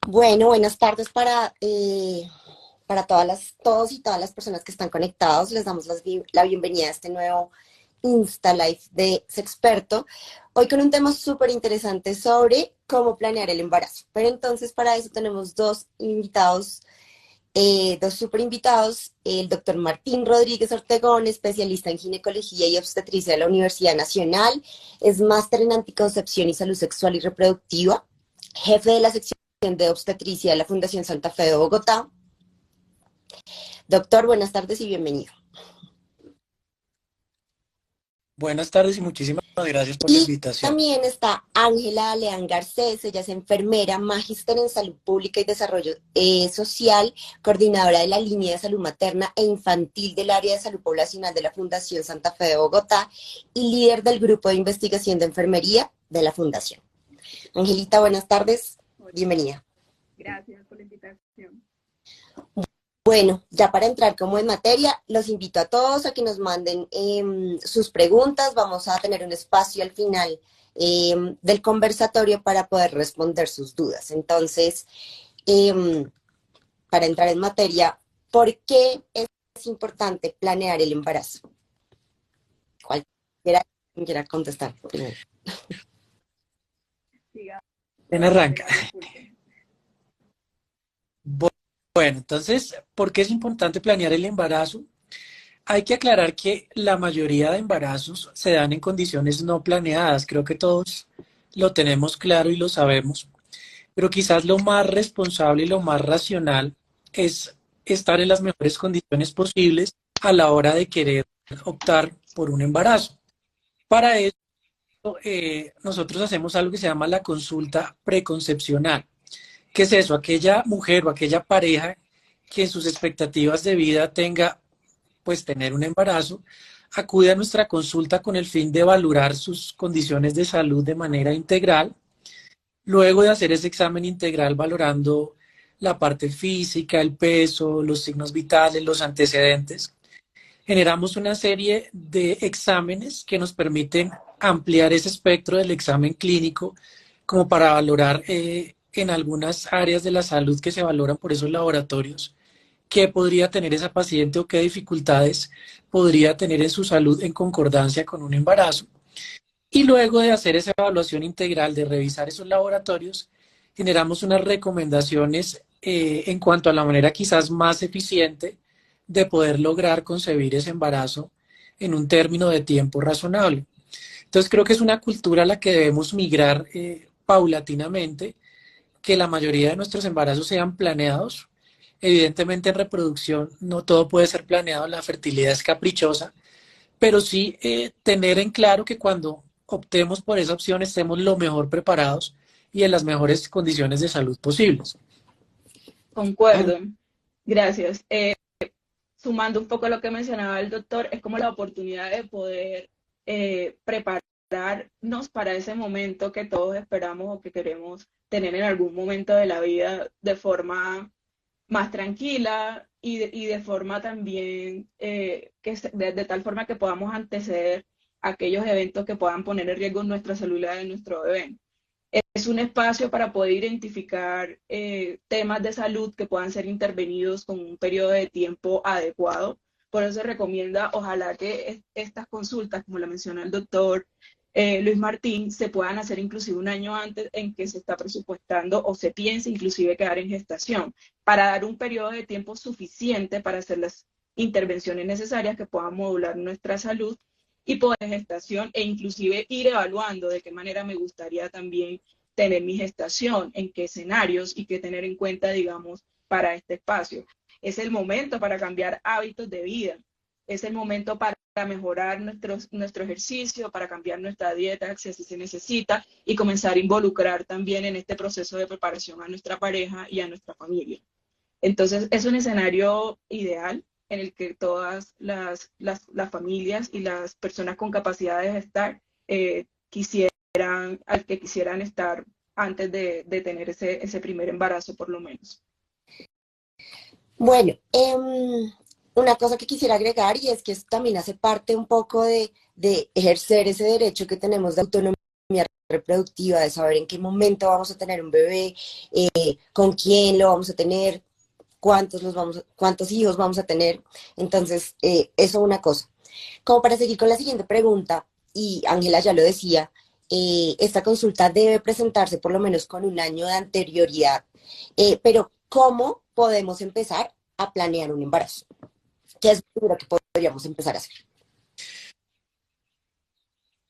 Bueno, buenas tardes para todos y todas las personas que están conectados. Les damos la bienvenida a este nuevo Insta Live de Sexperto. Hoy con un tema súper interesante sobre cómo planear el embarazo. Pero entonces para eso tenemos dos súper invitados. El doctor Martín Rodríguez Ortegón, especialista en ginecología y obstetricia de la Universidad Nacional. Es máster en anticoncepción y salud sexual y reproductiva, jefe de la sección de obstetricia de la Fundación Santa Fe de Bogotá. Doctor, buenas tardes y bienvenido. Buenas tardes y muchísimas gracias por la Y invitación. también está Ángela Leán Garcés, ella es enfermera, magíster en salud pública y desarrollo social, coordinadora de la línea de salud materna e infantil del área de salud poblacional de la Fundación Santa Fe de Bogotá y líder del grupo de investigación de enfermería de la Fundación. Angelita, buenas tardes, Hola, bienvenida. gracias por la invitación. Bueno, ya para entrar como en materia, los invito a todos a que nos manden sus preguntas. Vamos a tener un espacio al final del conversatorio para poder responder sus dudas. Entonces, em, para entrar en materia, ¿por qué es importante planear el embarazo? Cualquiera quien quiera contestar primero. Siga, ¿Quién arranca? regale el pulso. Bu- Bueno, entonces, ¿por qué es importante planear el embarazo? Hay que aclarar que la mayoría de embarazos se dan en condiciones no planeadas. Creo que todos lo tenemos claro y lo sabemos, pero quizás lo más responsable y lo más racional es estar en las mejores condiciones posibles a la hora de querer optar por un embarazo. Para eso, nosotros hacemos algo que se llama la consulta preconcepcional. ¿Qué es eso? Aquella mujer o aquella pareja que en sus expectativas de vida tenga, pues, tener un embarazo, acude a nuestra consulta con el fin de valorar sus condiciones de salud de manera integral. Luego de hacer ese examen integral valorando la parte física, el peso, los signos vitales, los antecedentes, generamos una serie de exámenes que nos permiten ampliar ese espectro del examen clínico como para valorar en algunas áreas de la salud que se valoran por esos laboratorios qué podría tener esa paciente o qué dificultades podría tener en su salud en concordancia con un embarazo. Y luego de hacer esa evaluación integral, de revisar esos laboratorios, generamos unas recomendaciones en cuanto a la manera quizás más eficiente de poder lograr concebir ese embarazo en un término de tiempo razonable. Entonces creo que es una cultura a la que debemos migrar paulatinamente, que la mayoría de nuestros embarazos sean planeados. Evidentemente en reproducción no todo puede ser planeado, la fertilidad es caprichosa, pero sí tener en claro que cuando optemos por esa opción estemos lo mejor preparados y en las mejores condiciones de salud posibles. Concuerdo, gracias. Sumando un poco a lo que mencionaba el doctor, es como la oportunidad de poder prepararnos para ese momento que todos esperamos o que queremos tener en algún momento de la vida de forma más tranquila y de forma también, de tal forma que podamos anteceder aquellos eventos que puedan poner en riesgo nuestra salud y la de nuestro bebé. Es un espacio para poder identificar temas de salud que puedan ser intervenidos con un periodo de tiempo adecuado. Por eso se recomienda, ojalá que estas consultas, como lo menciona el doctor Luis Martín, se puedan hacer inclusive un año antes en que se está presupuestando o se piense inclusive quedar en gestación, para dar un periodo de tiempo suficiente para hacer las intervenciones necesarias que puedan modular nuestra salud y poder gestación e inclusive ir evaluando de qué manera me gustaría también tener mi gestación, en qué escenarios y qué tener en cuenta, digamos, para este espacio. Es el momento para cambiar hábitos de vida, es el momento para mejorar nuestro ejercicio, para cambiar nuestra dieta si así se necesita y comenzar a involucrar también en este proceso de preparación a nuestra pareja y a nuestra familia. Entonces, es un escenario ideal en el que todas las familias y las personas con capacidad de gestar al que quisieran estar antes de tener ese primer embarazo, por lo menos. Bueno, una cosa que quisiera agregar y es que esto también hace parte un poco de ejercer ese derecho que tenemos de autonomía reproductiva, de saber en qué momento vamos a tener un bebé, con quién lo vamos a tener, cuántos hijos vamos a tener. Entonces, eso una cosa. Como para seguir con la siguiente pregunta, y Ángela ya lo decía, esta consulta debe presentarse por lo menos con un año de anterioridad. Pero, ¿cómo podemos empezar a planear un embarazo? ¿Qué es lo primero que podríamos empezar a hacer?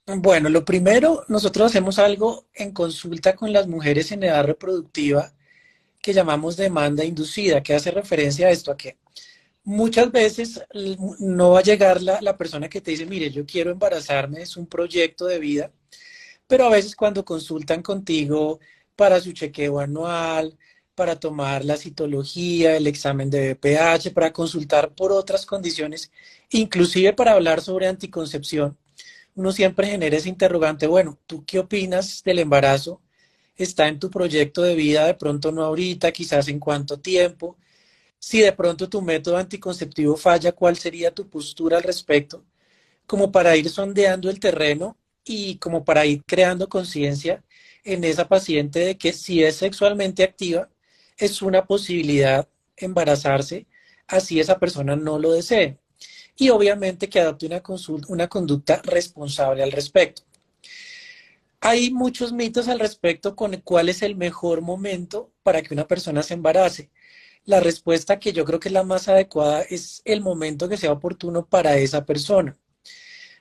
Bueno, lo primero, nosotros hacemos algo en consulta con las mujeres en edad reproductiva que llamamos demanda inducida, que hace referencia a esto, a que muchas veces no va a llegar la persona que te dice, mire, yo quiero embarazarme, es un proyecto de vida, pero a veces cuando consultan contigo para su chequeo anual, para tomar la citología, el examen de BPH, para consultar por otras condiciones, inclusive para hablar sobre anticoncepción, uno siempre genera ese interrogante, bueno, ¿tú qué opinas del embarazo? ¿Está en tu proyecto de vida? De pronto no ahorita, quizás en cuánto tiempo. Si de pronto tu método anticonceptivo falla, ¿cuál sería tu postura al respecto? Como para ir sondeando el terreno y como para ir creando conciencia en esa paciente de que si es sexualmente activa, es una posibilidad embarazarse, así esa persona no lo desee. Y obviamente que adopte una conducta responsable al respecto. Hay muchos mitos al respecto con cuál es el mejor momento para que una persona se embarace. La respuesta que yo creo que es la más adecuada es el momento que sea oportuno para esa persona.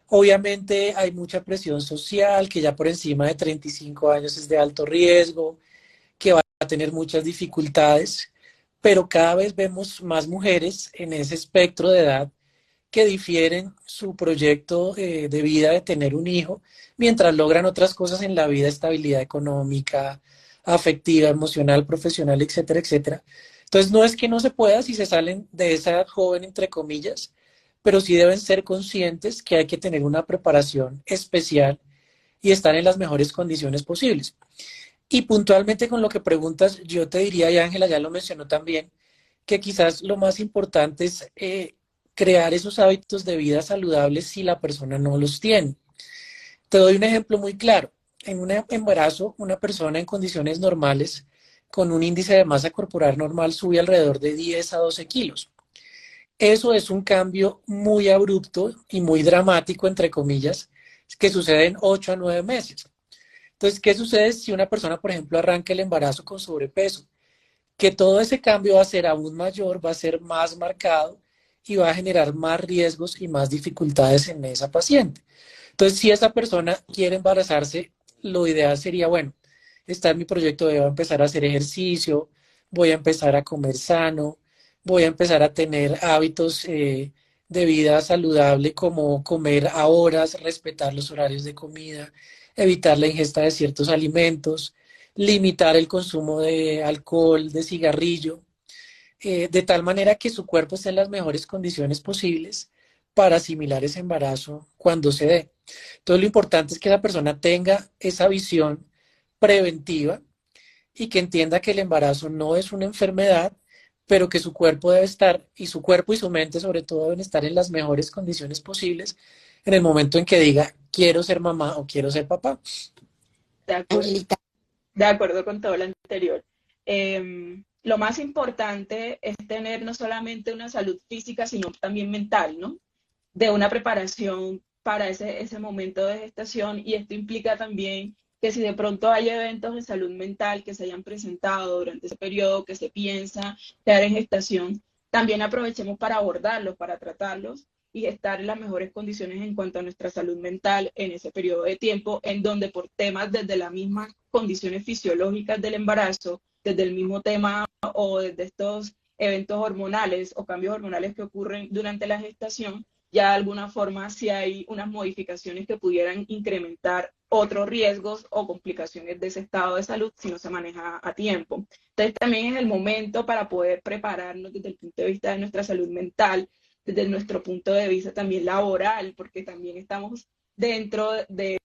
Obviamente hay mucha presión social, que ya por encima de 35 años es de alto riesgo, que va a tener muchas dificultades, pero cada vez vemos más mujeres en ese espectro de edad que difieren su proyecto de vida de tener un hijo, mientras logran otras cosas en la vida, estabilidad económica, afectiva, emocional, profesional, etcétera, etcétera. Entonces no es que no se pueda si se salen de esa edad joven, entre comillas, pero sí deben ser conscientes que hay que tener una preparación especial y estar en las mejores condiciones posibles. Y puntualmente con lo que preguntas, yo te diría, y Ángela ya lo mencionó también, que quizás lo más importante es crear esos hábitos de vida saludables si la persona no los tiene. Te doy un ejemplo muy claro. En un embarazo, una persona en condiciones normales, con un índice de masa corporal normal, sube alrededor de 10 a 12 kilos. Eso es un cambio muy abrupto y muy dramático, entre comillas, que sucede en 8 a 9 meses. Entonces, ¿qué sucede si una persona, por ejemplo, arranca el embarazo con sobrepeso? Que todo ese cambio va a ser aún mayor, va a ser más marcado y va a generar más riesgos y más dificultades en esa paciente. Entonces, si esa persona quiere embarazarse, lo ideal sería, bueno, está en mi proyecto, voy a empezar a hacer ejercicio, voy a empezar a comer sano, voy a empezar a tener hábitos de vida saludable como comer a horas, respetar los horarios de comida, evitar la ingesta de ciertos alimentos, limitar el consumo de alcohol, de cigarrillo, de tal manera que su cuerpo esté en las mejores condiciones posibles para asimilar ese embarazo cuando se dé. Entonces lo importante es que la persona tenga esa visión preventiva y que entienda que el embarazo no es una enfermedad, pero que su cuerpo debe estar, y su cuerpo y su mente sobre todo deben estar en las mejores condiciones posibles en el momento en que diga, quiero ser mamá o quiero ser papá. De acuerdo, Angelita, de acuerdo con todo lo anterior. Lo más importante es tener no solamente una salud física, sino también mental, ¿no? De una preparación para ese momento de gestación, y esto implica también que si de pronto hay eventos de salud mental que se hayan presentado durante ese periodo que se piensa quedar en gestación, también aprovechemos para abordarlos, para tratarlos y estar en las mejores condiciones en cuanto a nuestra salud mental en ese periodo de tiempo, en donde por temas desde las mismas condiciones fisiológicas del embarazo, desde el mismo tema o desde estos eventos hormonales o cambios hormonales que ocurren durante la gestación, ya de alguna forma si hay unas modificaciones que pudieran incrementar otros riesgos o complicaciones de ese estado de salud si no se maneja a tiempo. Entonces también es el momento para poder prepararnos desde el punto de vista de nuestra salud mental, desde nuestro punto de vista también laboral, porque también estamos dentro de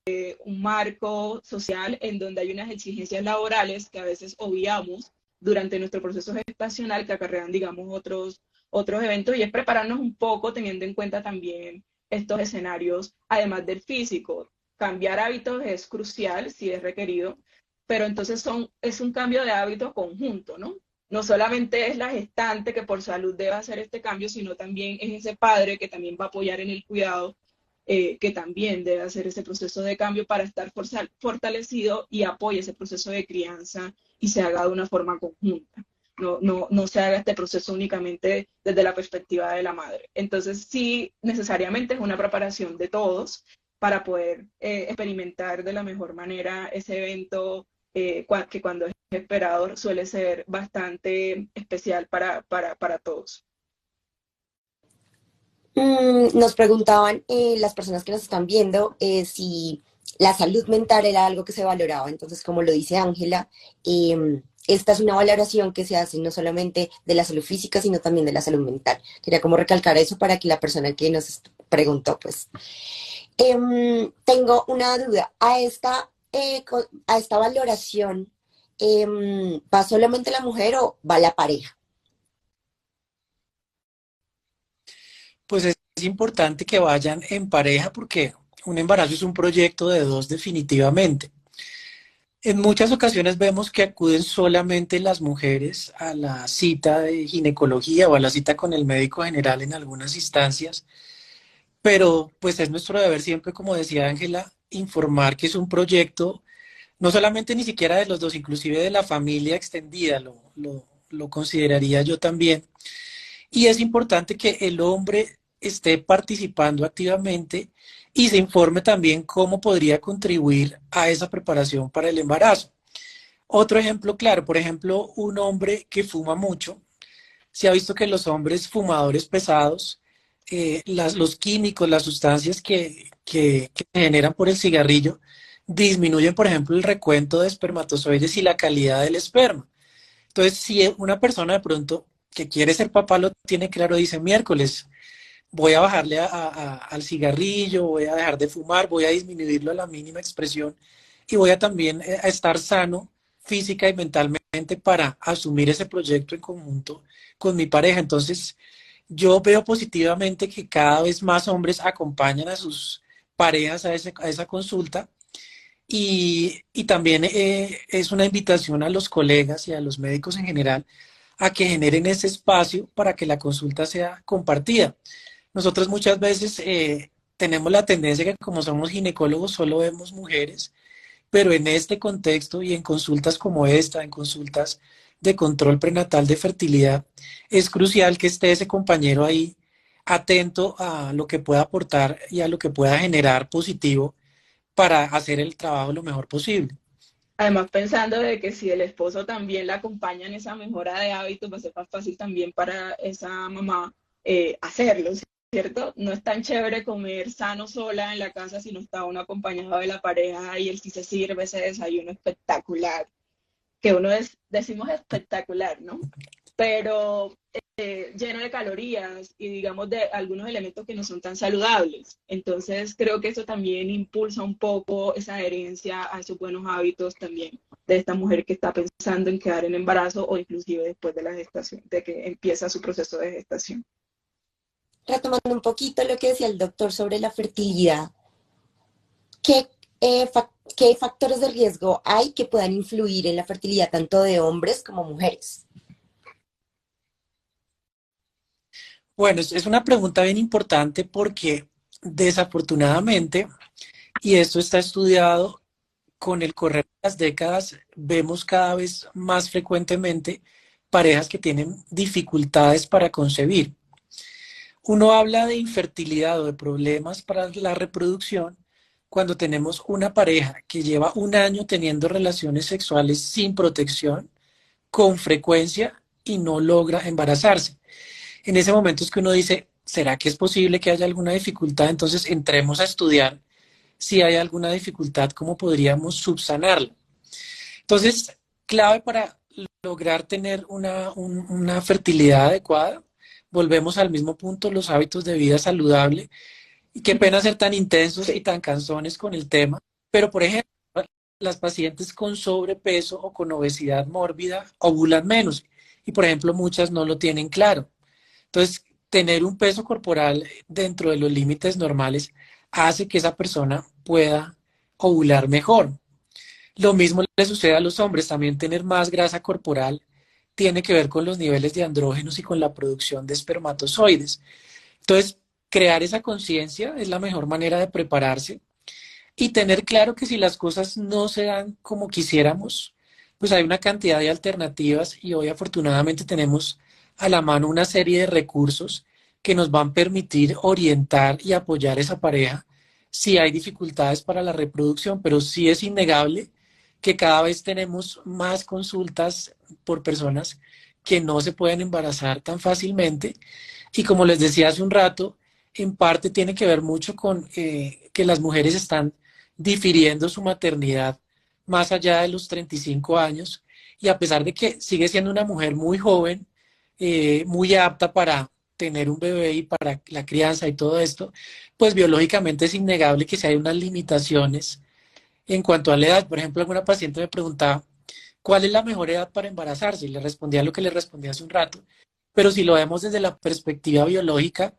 un marco social en donde hay unas exigencias laborales que a veces obviamos durante nuestro proceso gestacional que acarrean, digamos, otros eventos, y es prepararnos un poco teniendo en cuenta también estos escenarios, además del físico. cambiar hábitos es crucial, si es requerido, pero entonces es un cambio de hábito conjunto, ¿no? No solamente es la gestante que por salud debe hacer este cambio, sino también es ese padre que también va a apoyar en el cuidado, que también debe hacer ese proceso de cambio para estar fortalecido y apoye ese proceso de crianza y se haga de una forma conjunta. No se haga este proceso únicamente desde la perspectiva de la madre. Entonces, sí, necesariamente es una preparación de todos para poder experimentar de la mejor manera ese evento que cuando es esperado suele ser bastante especial para todos. Nos preguntaban las personas que nos están viendo si la salud mental era algo que se valoraba. Entonces, como lo dice Ángela, esta es una valoración que se hace no solamente de la salud física, sino también de la salud mental. Quería como recalcar eso para que la persona que nos preguntó, pues. Tengo una duda. A esta valoración, ¿va solamente la mujer o va la pareja? Pues es importante que vayan en pareja porque un embarazo es un proyecto de dos definitivamente. En muchas ocasiones vemos que acuden solamente las mujeres a la cita de ginecología o a la cita con el médico general en algunas instancias, pero pues es nuestro deber siempre, como decía Ángela, informar que es un proyecto, no solamente ni siquiera de los dos, inclusive de la familia extendida, lo consideraría yo también. Y es importante que el hombre esté participando activamente y se informe también cómo podría contribuir a esa preparación para el embarazo. Otro ejemplo claro, por ejemplo, un hombre que fuma mucho, se ha visto que los hombres fumadores pesados, los químicos, las sustancias que se generan por el cigarrillo, disminuyen, por ejemplo, el recuento de espermatozoides y la calidad del esperma. Entonces, si una persona de pronto que quiere ser papá lo tiene claro, dice miércoles, voy a bajarle al cigarrillo, voy a dejar de fumar, voy a disminuirlo a la mínima expresión y voy a también a estar sano física y mentalmente para asumir ese proyecto en conjunto con mi pareja. Entonces, yo veo positivamente que cada vez más hombres acompañan a sus parejas a esa consulta y también es una invitación a los colegas y a los médicos en general a que generen ese espacio para que la consulta sea compartida. Nosotros muchas veces tenemos la tendencia que como somos ginecólogos solo vemos mujeres, pero en este contexto y en consultas como esta, en consultas de control prenatal de fertilidad, es crucial que esté ese compañero ahí atento a lo que pueda aportar y a lo que pueda generar positivo para hacer el trabajo lo mejor posible. Además, pensando de que si el esposo también la acompaña en esa mejora de hábitos, va a ser más fácil también para esa mamá hacerlo, ¿cierto? No es tan chévere comer sano sola en la casa si no está uno acompañado de la pareja y él sí se sirve ese desayuno espectacular, que decimos espectacular, ¿no? Pero lleno de calorías y digamos de algunos elementos que no son tan saludables. Entonces creo que eso también impulsa un poco esa adherencia a esos buenos hábitos también de esta mujer que está pensando en quedar en embarazo o inclusive después de la gestación, de que empieza su proceso de gestación. Retomando un poquito lo que decía el doctor sobre la fertilidad, ¿qué, qué factores de riesgo hay que puedan influir en la fertilidad tanto de hombres como mujeres? Bueno, es una pregunta bien importante porque desafortunadamente, y esto está estudiado con el correr de las décadas, vemos cada vez más frecuentemente parejas que tienen dificultades para concebir. Uno habla de infertilidad o de problemas para la reproducción cuando tenemos una pareja que lleva un año teniendo relaciones sexuales sin protección, con frecuencia y no logra embarazarse. En ese momento es que uno dice, ¿será que es posible que haya alguna dificultad? Entonces entremos a estudiar si hay alguna dificultad, cómo podríamos subsanarla. Entonces, clave para lograr tener una fertilidad adecuada, volvemos al mismo punto, los hábitos de vida saludable. Y qué pena ser tan intensos y tan cansones con el tema, pero por ejemplo, las pacientes con sobrepeso o con obesidad mórbida ovulan menos y por ejemplo muchas no lo tienen claro. Entonces, tener un peso corporal dentro de los límites normales hace que esa persona pueda ovular mejor. Lo mismo le sucede a los hombres, también tener más grasa corporal tiene que ver con los niveles de andrógenos y con la producción de espermatozoides. Entonces, crear esa conciencia es la mejor manera de prepararse y tener claro que si las cosas no se dan como quisiéramos, pues hay una cantidad de alternativas y hoy afortunadamente tenemos a la mano una serie de recursos que nos van a permitir orientar y apoyar esa pareja si hay dificultades para la reproducción, pero sí es innegable que cada vez tenemos más consultas por personas que no se pueden embarazar tan fácilmente y como les decía hace un rato, en parte tiene que ver mucho con que las mujeres están difiriendo su maternidad más allá de los 35 años y a pesar de que sigue siendo una mujer muy joven, muy apta para tener un bebé y para la crianza y todo esto, pues biológicamente es innegable que si hay unas limitaciones en cuanto a la edad. Por ejemplo, alguna paciente me preguntaba, ¿cuál es la mejor edad para embarazarse? Y le respondía lo que le respondí hace un rato, pero si lo vemos desde la perspectiva biológica,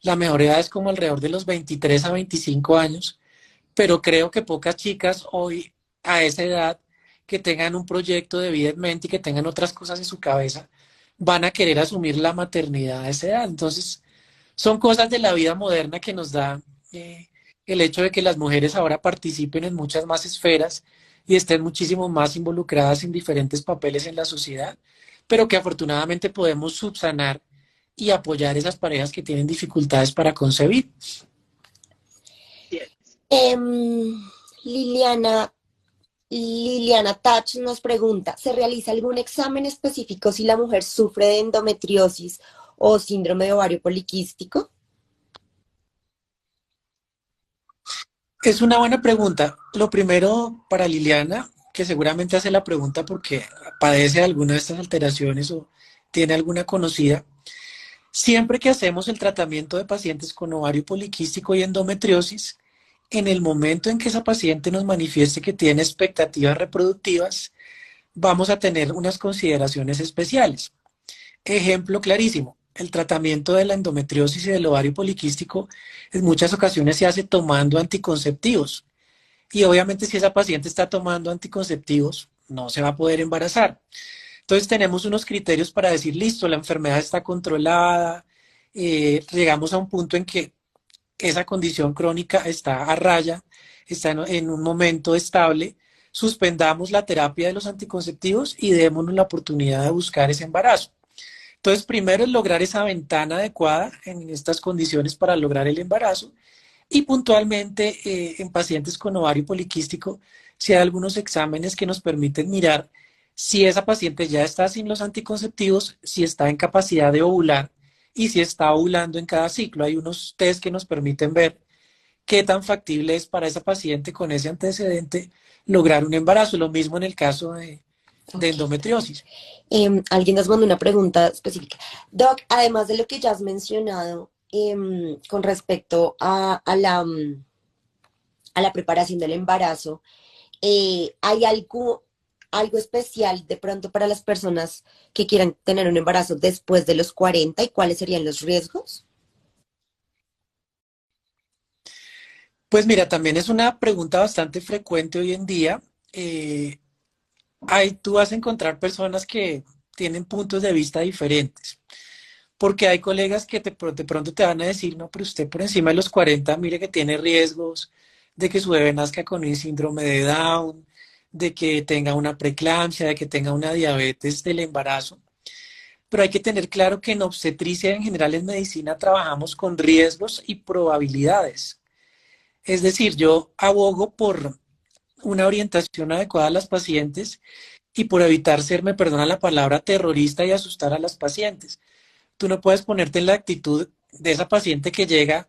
la mejor edad es como alrededor de los 23 a 25 años, pero creo que pocas chicas hoy a esa edad que tengan un proyecto de vida en mente y que tengan otras cosas en su cabeza, van a querer asumir la maternidad a esa edad. Entonces, son cosas de la vida moderna que nos da eh, el hecho de que las mujeres ahora participen en muchas más esferas y estén muchísimo más involucradas en diferentes papeles en la sociedad, pero que afortunadamente podemos subsanar y apoyar esas parejas que tienen dificultades para concebir. Em, Liliana, Liliana Tach nos pregunta, ¿se realiza algún examen específico si la mujer sufre de endometriosis o síndrome de ovario poliquístico? Es una buena pregunta. Lo primero para Liliana, que seguramente hace la pregunta porque padece alguna de estas alteraciones o tiene alguna conocida, siempre que hacemos el tratamiento de pacientes con ovario poliquístico y endometriosis, en el momento en que esa paciente nos manifieste que tiene expectativas reproductivas, vamos a tener unas consideraciones especiales. Ejemplo clarísimo, el tratamiento de la endometriosis y del ovario poliquístico en muchas ocasiones se hace tomando anticonceptivos. Y obviamente si esa paciente está tomando anticonceptivos, no se va a poder embarazar. Entonces tenemos unos criterios para decir, listo, la enfermedad está controlada, llegamos a un punto en que esa condición crónica está a raya, está en un momento estable, suspendamos la terapia de los anticonceptivos y démonos la oportunidad de buscar ese embarazo. Entonces, primero es lograr esa ventana adecuada en estas condiciones para lograr el embarazo y puntualmente en pacientes con ovario poliquístico, si hay algunos exámenes que nos permiten mirar si esa paciente ya está sin los anticonceptivos, si está en capacidad de ovular y si está ovulando en cada ciclo. Hay unos test que nos permiten ver qué tan factible es para esa paciente con ese antecedente lograr un embarazo. Lo mismo en el caso de Ok. endometriosis. Alguien nos mandó una pregunta específica. Doc, además de lo que ya has mencionado con respecto a la preparación del embarazo, ¿hay algo especial de pronto para las personas que quieran tener un embarazo después de los 40 y cuáles serían los riesgos? Pues mira, también es una pregunta bastante frecuente hoy en día. Ahí tú vas a encontrar personas que tienen puntos de vista diferentes, porque hay colegas que de pronto te van a decir, no, pero usted por encima de los 40, mire que tiene riesgos de que su bebé nazca con un síndrome de Down, de que tenga una preeclampsia, de que tenga una diabetes del embarazo. Pero hay que tener claro que en obstetricia en general en medicina trabajamos con riesgos y probabilidades. Es decir, yo abogo por una orientación adecuada a las pacientes y por evitar ser, me perdona la palabra, terrorista y asustar a las pacientes. Tú no puedes ponerte en la actitud de esa paciente que llega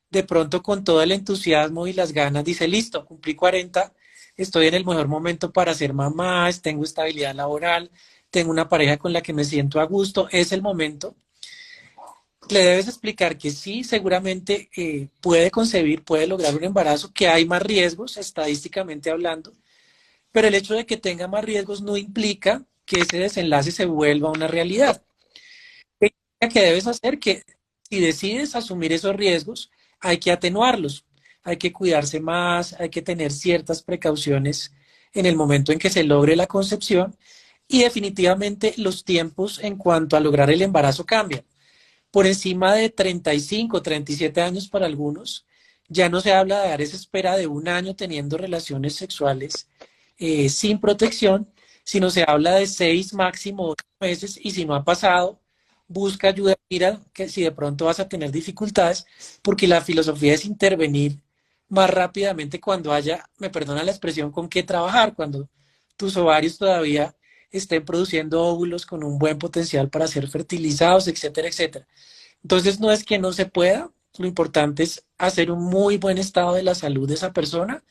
de pronto con todo el entusiasmo y las ganas, dice, listo, cumplí 40, estoy en el mejor momento para ser mamá, tengo estabilidad laboral, tengo una pareja con la que me siento a gusto, es el momento. Le debes explicar que sí, seguramente puede concebir, puede lograr un embarazo, que hay más riesgos estadísticamente hablando, pero el hecho de que tenga más riesgos no implica que ese desenlace se vuelva una realidad. ¿Qué debes hacer? Que si decides asumir esos riesgos, hay que atenuarlos. hay que cuidarse más, hay que tener ciertas precauciones en el momento en que se logre la concepción y definitivamente los tiempos en cuanto a lograr el embarazo cambian. Por encima de 35, 37 años para algunos, ya no se habla de dar esa espera de un año teniendo relaciones sexuales sin protección, sino se habla de 6, máximo 8 meses, y si no ha pasado, busca ayuda, mira que si de pronto vas a tener dificultades, porque la filosofía es intervenir más rápidamente cuando haya, me perdona la expresión, con qué trabajar, cuando tus ovarios todavía estén produciendo óvulos con un buen potencial para ser fertilizados, etcétera, etcétera. Entonces no es que no se pueda, lo importante es hacer un muy buen estado de la salud de esa persona,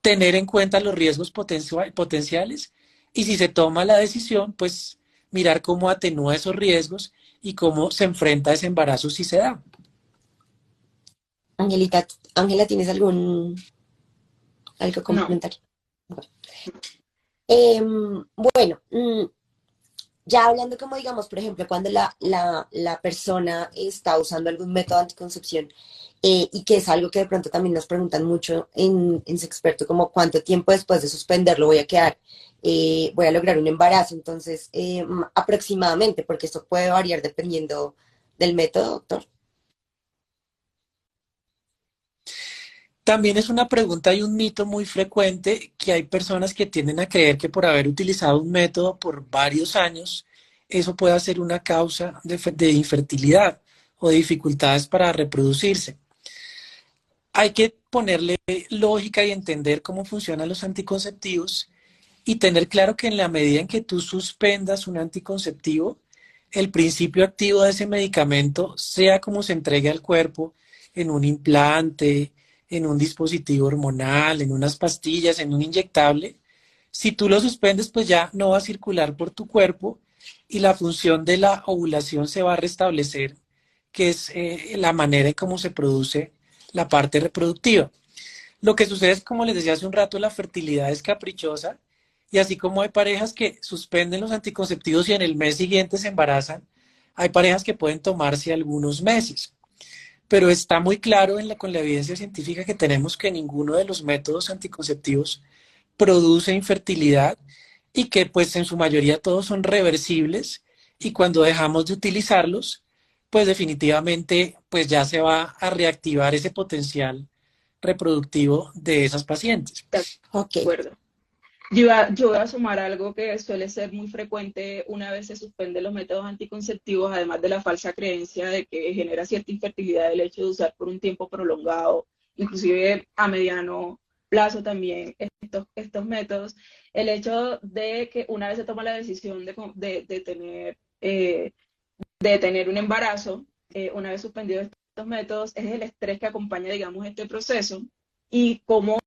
tener en cuenta los riesgos potenciales y si se toma la decisión, pues mirar cómo atenúa esos riesgos y cómo se enfrenta a ese embarazo si se da. Angelita, Ángela, ¿tienes algo que No, comentar? Bueno, ya hablando como digamos, por ejemplo, cuando la persona está usando algún método de anticoncepción y que es algo que de pronto también nos preguntan mucho en Sexperto, como cuánto tiempo después de suspenderlo voy a quedar, voy a lograr un embarazo, entonces aproximadamente, porque esto puede variar dependiendo del método, doctor. También es una pregunta y un mito muy frecuente que hay personas que tienden a creer que por haber utilizado un método por varios años, eso puede ser una causa de infertilidad o de dificultades para reproducirse. Hay que ponerle lógica y entender cómo funcionan los anticonceptivos y tener claro que en la medida en que tú suspendas un anticonceptivo, el principio activo de ese medicamento, sea como se entregue al cuerpo, en un implante, en un dispositivo hormonal, en unas pastillas, en un inyectable, si tú lo suspendes, pues ya no va a circular por tu cuerpo y la función de la ovulación se va a restablecer, que es la manera en cómo se produce la parte reproductiva. Lo que sucede es, como les decía hace un rato, la fertilidad es caprichosa y así como hay parejas que suspenden los anticonceptivos y en el mes siguiente se embarazan, hay parejas que pueden tomarse algunos meses. Pero está muy claro con la evidencia científica que tenemos que ninguno de los métodos anticonceptivos produce infertilidad y que pues en su mayoría todos son reversibles y cuando dejamos de utilizarlos, pues definitivamente pues ya se va a reactivar ese potencial reproductivo de esas pacientes. de Ok, acuerdo. Yo voy a sumar algo que suele ser muy frecuente una vez se suspenden los métodos anticonceptivos, además de la falsa creencia de que genera cierta infertilidad el hecho de usar por un tiempo prolongado, inclusive a mediano plazo también estos métodos. El hecho de que una vez se toma la decisión de tener un embarazo, una vez suspendidos estos métodos, es el estrés que acompaña, digamos, este proceso y cómo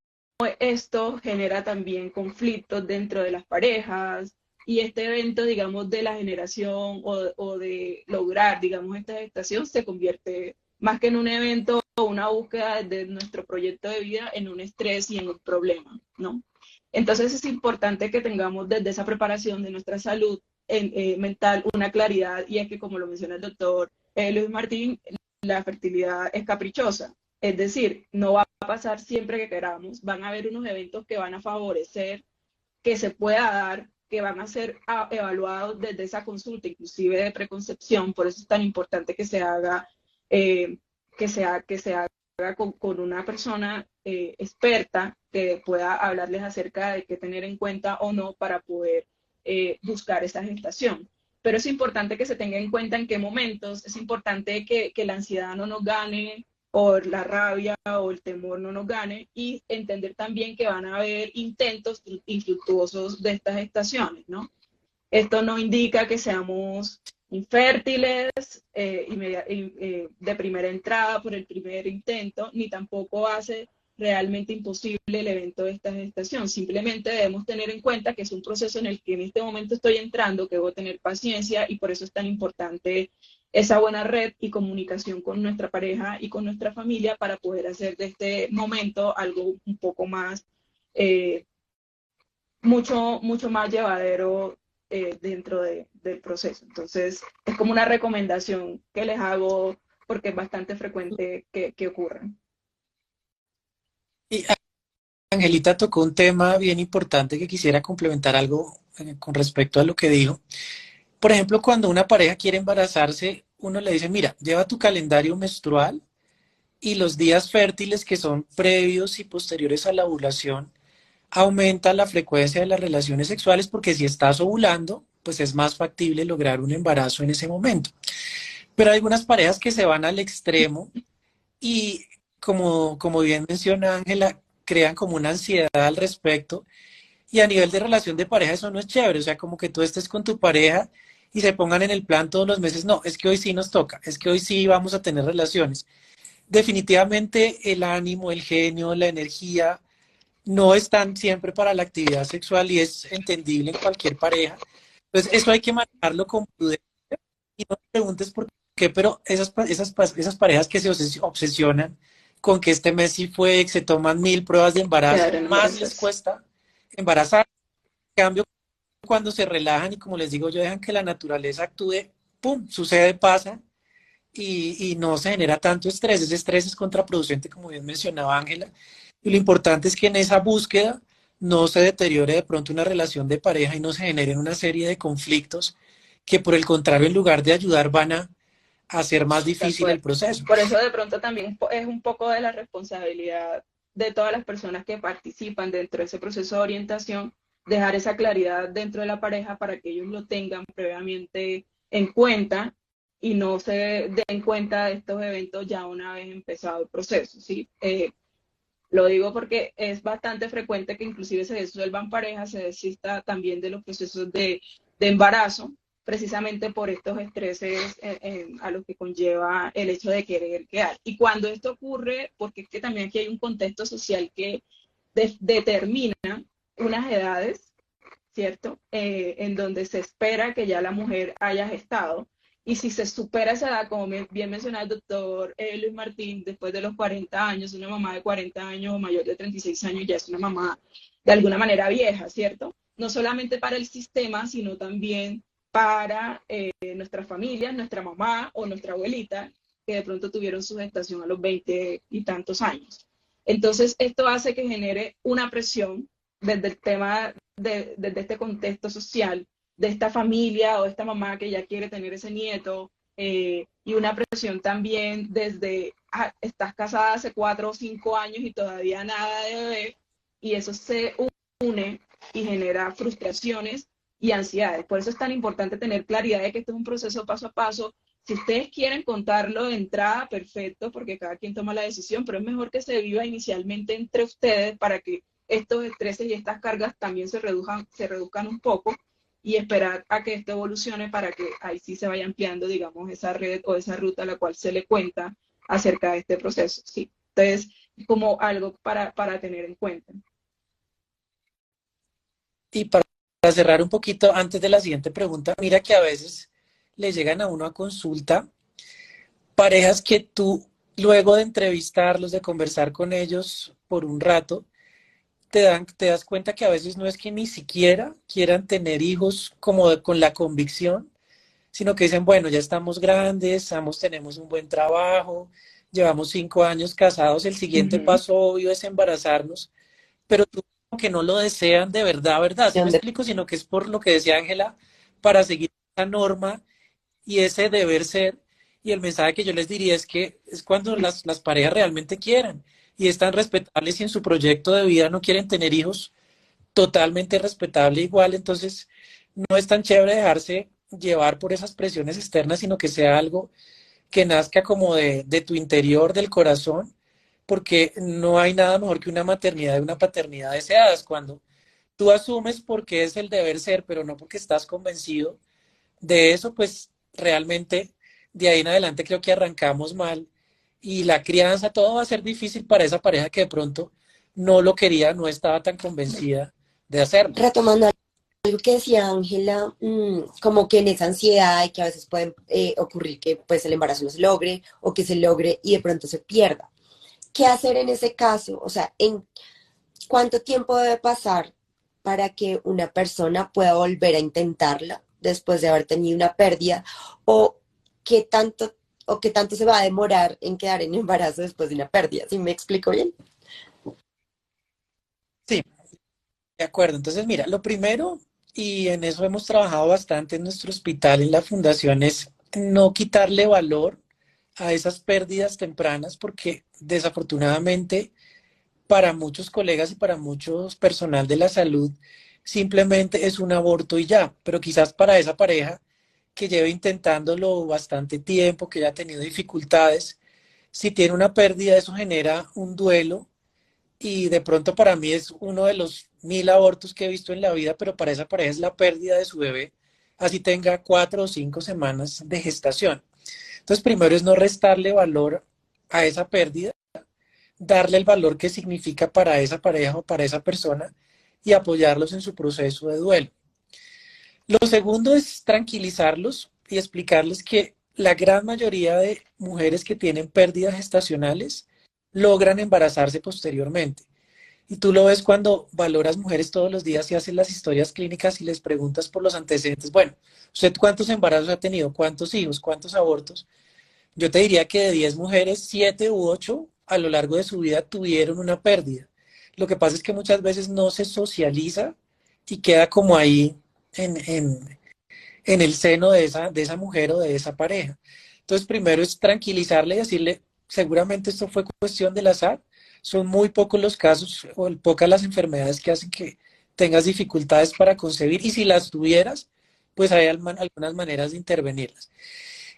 esto genera también conflictos dentro de las parejas y este evento, digamos, de la generación o de lograr, digamos, esta gestación se convierte más que en un evento o una búsqueda de nuestro proyecto de vida en un estrés y en un problema, ¿no? Entonces es importante que tengamos desde esa preparación de nuestra salud mental una claridad y es que, como lo menciona el doctor Luis Martín, la fertilidad es caprichosa. Es decir, no va a pasar siempre que queramos, van a haber unos eventos que van a favorecer que se pueda dar, que van a ser evaluados desde esa consulta, inclusive de preconcepción, por eso es tan importante que se haga, eh, que se haga con una persona experta que pueda hablarles acerca de qué tener en cuenta o no para poder buscar esa gestación. Pero es importante que se tenga en cuenta en qué momentos, es importante que la ansiedad no nos gane, o la rabia o el temor no nos gane y entender también que van a haber intentos infructuosos de estas gestaciones, ¿no? Esto no indica que seamos infértiles de primera entrada por el primer intento, ni tampoco hace realmente imposible el evento de esta gestación. Simplemente debemos tener en cuenta que es un proceso en el que en este momento estoy entrando, que debo tener paciencia y por eso es tan importante esa buena red y comunicación con nuestra pareja y con nuestra familia para poder hacer de este momento algo un poco más, mucho más llevadero del proceso. Entonces, es como una recomendación que les hago porque es bastante frecuente que ocurra. Y Angelita tocó un tema bien importante que quisiera complementar algo con respecto a lo que dijo. Por ejemplo, cuando una pareja quiere embarazarse, uno le dice, mira, lleva tu calendario menstrual y los días fértiles que son previos y posteriores a la ovulación, aumenta la frecuencia de las relaciones sexuales porque si estás ovulando, pues es más factible lograr un embarazo en ese momento. Pero hay algunas parejas que se van al extremo y como bien menciona Ángela, crean como una ansiedad al respecto y a nivel de relación de pareja eso no es chévere, o sea, como que tú estés con tu pareja y se pongan en el plan todos los meses, no, es que hoy sí nos toca, es que hoy sí vamos a tener relaciones. Definitivamente el ánimo, el genio, la energía no están siempre para la actividad sexual y es entendible en cualquier pareja. Entonces, eso hay que manejarlo con prudencia y no te preguntes por qué, pero esas parejas que se obsesionan con que este mes sí fue, que se toman 1000 pruebas de embarazo, quedaron más les embarazadas. cuesta embarazar. En cambio, cuando se relajan y como les digo yo, dejan que la naturaleza actúe, ¡pum!, sucede, pasa y no se genera tanto estrés. Ese estrés es contraproducente, como bien mencionaba Ángela. Y lo importante es que en esa búsqueda no se deteriore de pronto una relación de pareja y no se generen una serie de conflictos que por el contrario, en lugar de ayudar, van a hacer más De difícil el acuerdo. proceso. Por eso de pronto también es un poco de la responsabilidad de todas las personas que participan dentro de ese proceso de orientación, dejar esa claridad dentro de la pareja para que ellos lo tengan previamente en cuenta y no se den cuenta de estos eventos ya una vez empezado el proceso, ¿sí? Lo digo porque es bastante frecuente que inclusive se disuelvan parejas, se desista también de los procesos de embarazo, precisamente por estos estreses a los que conlleva el hecho de querer quedar. Y cuando esto ocurre, porque es que también aquí hay un contexto social que determina unas edades, ¿cierto? En donde se espera que ya la mujer haya gestado. Y si se supera esa edad, como bien mencionaba el doctor Luis Martín, después de los 40 años, una mamá de 40 años o mayor de 36 años ya es una mamá de alguna manera vieja, ¿cierto? No solamente para el sistema, sino también para nuestras familias, nuestra mamá o nuestra abuelita, que de pronto tuvieron su gestación a los 20 y tantos años. Entonces, esto hace que genere una presión desde el tema desde este contexto social, de esta familia o esta mamá que ya quiere tener ese nieto, y una presión también desde, estás casada hace 4 o 5 años y todavía nada de bebé, y eso se une y genera frustraciones y ansiedades. Por eso es tan importante tener claridad de que esto es un proceso paso a paso. Si ustedes quieren contarlo de entrada, perfecto, porque cada quien toma la decisión, pero es mejor que se viva inicialmente entre ustedes para que estos estreses y estas cargas también se reduzcan un poco y esperar a que esto evolucione para que ahí sí se vaya ampliando, digamos, esa red o esa ruta a la cual se le cuenta acerca de este proceso. ¿Sí? Entonces, como algo para tener en cuenta. Y para cerrar un poquito antes de la siguiente pregunta, mira que a veces le llegan a uno a consulta parejas que tú, luego de entrevistarlos, de conversar con ellos por un rato, te das cuenta que a veces no es que ni siquiera quieran tener hijos con la convicción, sino que dicen, bueno, ya estamos grandes, ambos tenemos un buen trabajo, llevamos 5 años casados, el siguiente Ujú. paso obvio es embarazarnos, pero tú como que no lo desean de verdad, ¿verdad? ¿Sí me ¿Dónde? explico? Sino que es por lo que decía Ángela, para seguir esa norma y ese deber ser. Y el mensaje que yo les diría es que es cuando las parejas realmente quieren y están respetables y en su proyecto de vida no quieren tener hijos, totalmente respetable igual. Entonces, no es tan chévere dejarse llevar por esas presiones externas, sino que sea algo que nazca como de tu interior, del corazón, porque no hay nada mejor que una maternidad y una paternidad deseadas. Cuando tú asumes porque es el deber ser, pero no porque estás convencido de eso, pues realmente de ahí en adelante creo que arrancamos mal y la crianza, todo va a ser difícil para esa pareja que de pronto no lo quería, no estaba tan convencida de hacerlo. Retomando algo que decía Ángela, como que en esa ansiedad y que a veces puede ocurrir que pues el embarazo no se logre o que se logre y de pronto se pierda. ¿Qué hacer en ese caso? O sea, ¿en cuánto tiempo debe pasar para que una persona pueda volver a intentarla después de haber tenido una pérdida? ¿O qué tanto, o qué tanto se va a demorar en quedar en embarazo después de una pérdida? ¿Sí me explico bien? De acuerdo, entonces mira, lo primero, y en eso hemos trabajado bastante en nuestro hospital, en la fundación, es no quitarle valor a esas pérdidas tempranas, porque desafortunadamente para muchos colegas y para muchos personal de la salud, simplemente es un aborto y ya, pero quizás para esa pareja que lleva intentándolo bastante tiempo, que ya ha tenido dificultades, si tiene una pérdida, eso genera un duelo y de pronto para mí es uno de los 1000 abortos que he visto en la vida, pero para esa pareja es la pérdida de su bebé, así tenga 4 o 5 semanas de gestación. Entonces, primero es no restarle valor a esa pérdida, darle el valor que significa para esa pareja o para esa persona y apoyarlos en su proceso de duelo. Lo segundo es tranquilizarlos y explicarles que la gran mayoría de mujeres que tienen pérdidas gestacionales logran embarazarse posteriormente. Y tú lo ves cuando valoras mujeres todos los días y haces las historias clínicas y les preguntas por los antecedentes. Bueno, ¿usted cuántos embarazos ha tenido? ¿Cuántos hijos? ¿Cuántos abortos? Yo te diría que de 10 mujeres, 7 u 8 a lo largo de su vida tuvieron una pérdida. Lo que pasa es que muchas veces no se socializa y queda como ahí en, en, en el seno de esa mujer o de esa pareja. Entonces, primero es tranquilizarle y decirle, seguramente esto fue cuestión del azar, son muy pocos los casos o pocas las enfermedades que hacen que tengas dificultades para concebir y si las tuvieras, pues hay algunas maneras de intervenirlas.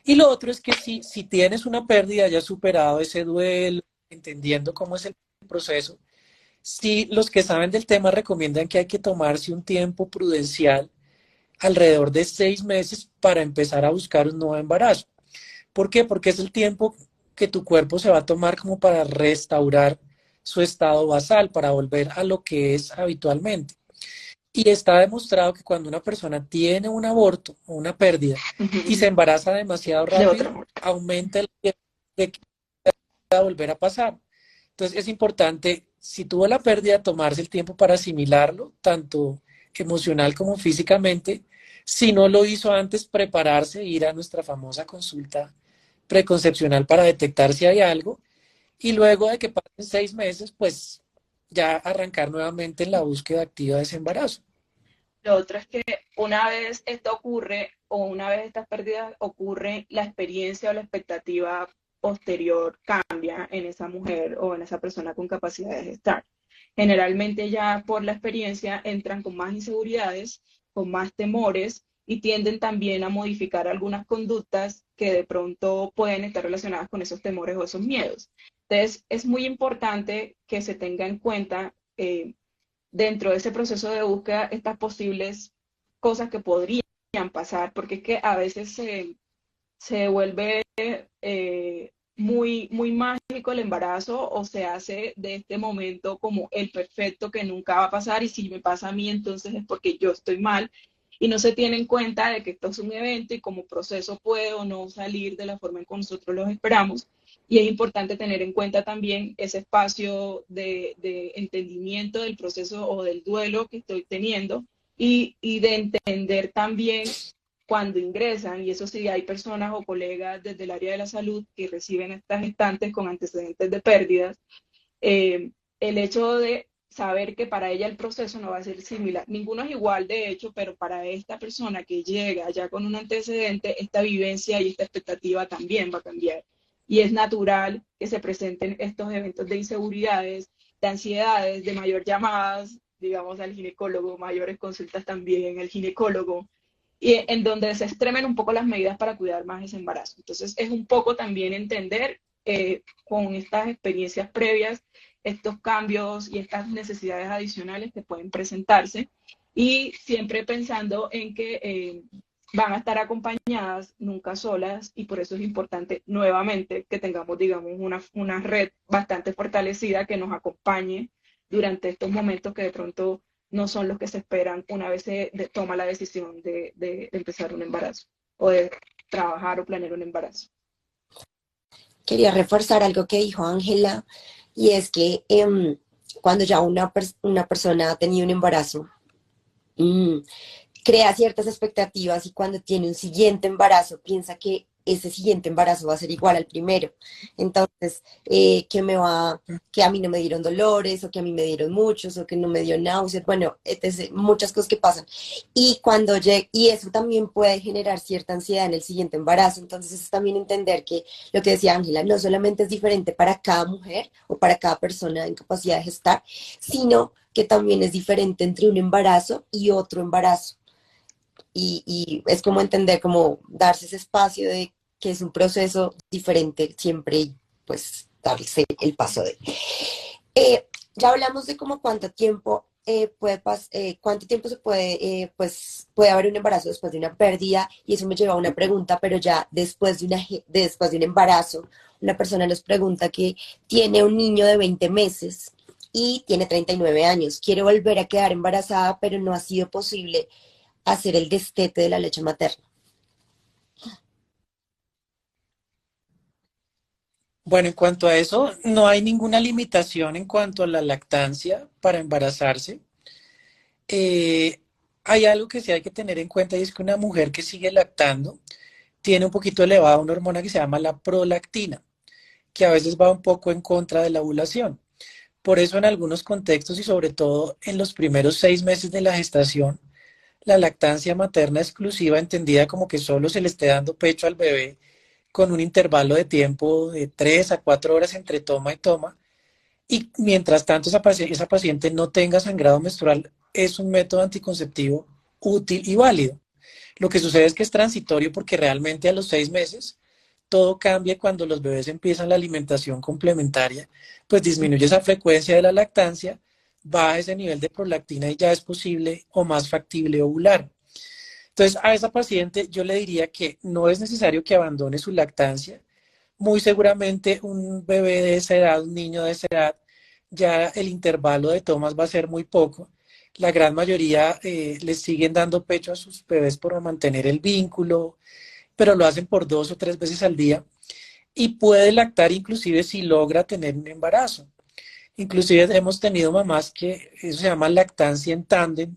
Y lo otro es que si tienes una pérdida, ya has superado ese duelo, entendiendo cómo es el proceso, si los que saben del tema recomiendan que hay que tomarse un tiempo prudencial alrededor de 6 meses para empezar a buscar un nuevo embarazo. ¿Por qué? Porque es el tiempo que tu cuerpo se va a tomar como para restaurar su estado basal, para volver a lo que es habitualmente. Y está demostrado que cuando una persona tiene un aborto o una pérdida y se embaraza demasiado de otra rápido, muerte. aumenta el riesgo de que pueda volver a pasar. Entonces es importante, si tuvo la pérdida, tomarse el tiempo para asimilarlo, tanto emocional como físicamente. Si no lo hizo antes, prepararse, ir a nuestra famosa consulta preconcepcional para detectar si hay algo. Y luego de que pasen 6 meses, pues ya arrancar nuevamente en la búsqueda activa de ese embarazo. Lo otro es que una vez esto ocurre o una vez estas pérdidas ocurren, la experiencia o la expectativa posterior cambia en esa mujer o en esa persona con capacidad de gestar. Generalmente ya por la experiencia entran con más inseguridades, con más temores y tienden también a modificar algunas conductas que de pronto pueden estar relacionadas con esos temores o esos miedos. Entonces, es muy importante que se tenga en cuenta dentro de ese proceso de búsqueda estas posibles cosas que podrían pasar, porque es que a veces se vuelve muy mágico el embarazo o se hace de este momento como el perfecto que nunca va a pasar y si me pasa a mí entonces es porque yo estoy mal y no se tiene en cuenta de que esto es un evento y como proceso puede o no salir de la forma en que nosotros los esperamos. Y es importante tener en cuenta también ese espacio de entendimiento del proceso o del duelo que estoy teniendo y de entender también cuando ingresan, y eso sí, hay personas o colegas desde el área de la salud que reciben estas gestantes con antecedentes de pérdidas, el hecho de saber que para ella el proceso no va a ser similar, ninguno es igual de hecho, pero para esta persona que llega ya con un antecedente, esta vivencia y esta expectativa también va a cambiar. Y es natural que se presenten estos eventos de inseguridades, de ansiedades, de mayor llamadas, digamos, al ginecólogo, mayores consultas también al ginecólogo, y en donde se extremen un poco las medidas para cuidar más ese embarazo. Entonces, es un poco también entender con estas experiencias previas estos cambios y estas necesidades adicionales que pueden presentarse y siempre pensando en que van a estar acompañadas, nunca solas, y por eso es importante nuevamente que tengamos, digamos, una red bastante fortalecida que nos acompañe durante estos momentos que de pronto no son los que se esperan una vez se toma la decisión de empezar un embarazo o de trabajar o planear un embarazo. Quería reforzar algo que dijo Ángela, y es que cuando ya una persona ha tenido un embarazo, crea ciertas expectativas y cuando tiene un siguiente embarazo piensa que ese siguiente embarazo va a ser igual al primero. Entonces, que a mí no me dieron dolores, o que a mí me dieron muchos, o que no me dio náuseas, bueno, muchas cosas que pasan. Y eso también puede generar cierta ansiedad en el siguiente embarazo. Entonces, es también entender que lo que decía Ángela, no solamente es diferente para cada mujer o para cada persona en capacidad de gestar, sino que también es diferente entre un embarazo y otro embarazo. Y es como entender, como darse ese espacio de que es un proceso diferente siempre y pues darse el paso de. Ya hablamos de como cuánto tiempo cuánto tiempo se puede, pues puede haber un embarazo después de una pérdida, y eso me lleva a una pregunta, pero ya después de un embarazo, una persona nos pregunta que tiene un niño de 20 meses y tiene 39 años, quiere volver a quedar embarazada, pero no ha sido posible hacer el destete de la leche materna. Bueno, en cuanto a eso, no hay ninguna limitación en cuanto a la lactancia para embarazarse. Eh, Hay algo que sí hay que tener en cuenta, y es que una mujer que sigue lactando tiene un poquito elevada una hormona que se llama la prolactina, que a veces va un poco en contra de la ovulación. Por eso en algunos contextos, y sobre todo en los primeros 6 meses de la gestación, la lactancia materna exclusiva, entendida como que solo se le esté dando pecho al bebé con un intervalo de tiempo de 3 a 4 horas entre toma y toma, y mientras tanto esa paciente no tenga sangrado menstrual, es un método anticonceptivo útil y válido. Lo que sucede es que es transitorio, porque realmente a los 6 meses todo cambia cuando los bebés empiezan la alimentación complementaria, pues disminuye esa frecuencia de la lactancia, baja ese nivel de prolactina y ya es posible o más factible ovular. Entonces, a esa paciente yo le diría que no es necesario que abandone su lactancia. Muy seguramente un bebé de esa edad, un niño de esa edad, ya el intervalo de tomas va a ser muy poco. La gran mayoría les siguen dando pecho a sus bebés por mantener el vínculo, pero lo hacen por 2 o 3 veces al día, y puede lactar inclusive si logra tener un embarazo. Inclusive hemos tenido mamás que eso se llama lactancia en tándem,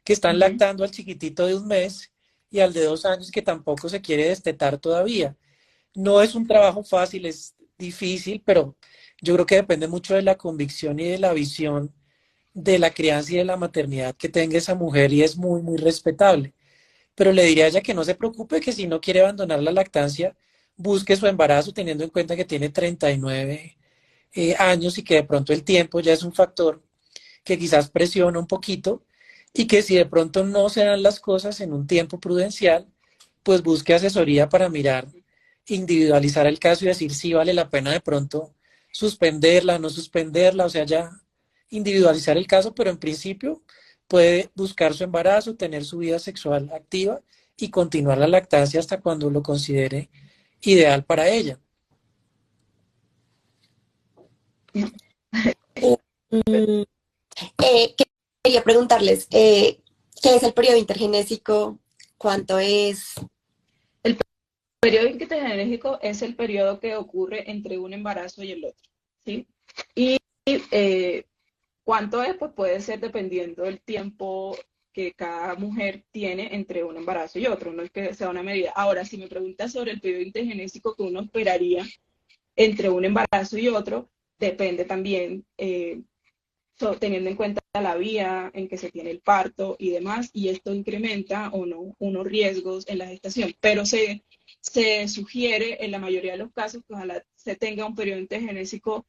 que están Ujú. lactando al chiquitito de 1 mes y al de 2 años que tampoco se quiere destetar todavía. No es un trabajo fácil, es difícil, pero yo creo que depende mucho de la convicción y de la visión de la crianza y de la maternidad que tenga esa mujer, y es muy, muy respetable. Pero le diría a ella que no se preocupe, que si no quiere abandonar la lactancia, busque su embarazo, teniendo en cuenta que tiene 39 años, y que de pronto el tiempo ya es un factor que quizás presiona un poquito, y que si de pronto no se dan las cosas en un tiempo prudencial, pues busque asesoría para mirar, individualizar el caso y decir si vale la pena de pronto suspenderla, no suspenderla, o sea, ya individualizar el caso, pero en principio puede buscar su embarazo, tener su vida sexual activa y continuar la lactancia hasta cuando lo considere ideal para ella. Eh, mm, quería preguntarles, ¿qué es el periodo intergenésico? ¿Cuánto es? El periodo intergenésico es el periodo que ocurre entre un embarazo y el otro, ¿sí? Y eh, ¿cuánto es? Pues puede ser dependiendo del tiempo que cada mujer tiene entre un embarazo y otro, no es que sea una medida. Ahora, si me preguntas sobre el periodo intergenésico que uno esperaría entre un embarazo y otro, depende también, teniendo en cuenta la vía en que se tiene el parto y demás, y esto incrementa o no unos riesgos en la gestación, pero se sugiere en la mayoría de los casos que ojalá se tenga un periodo intergenésico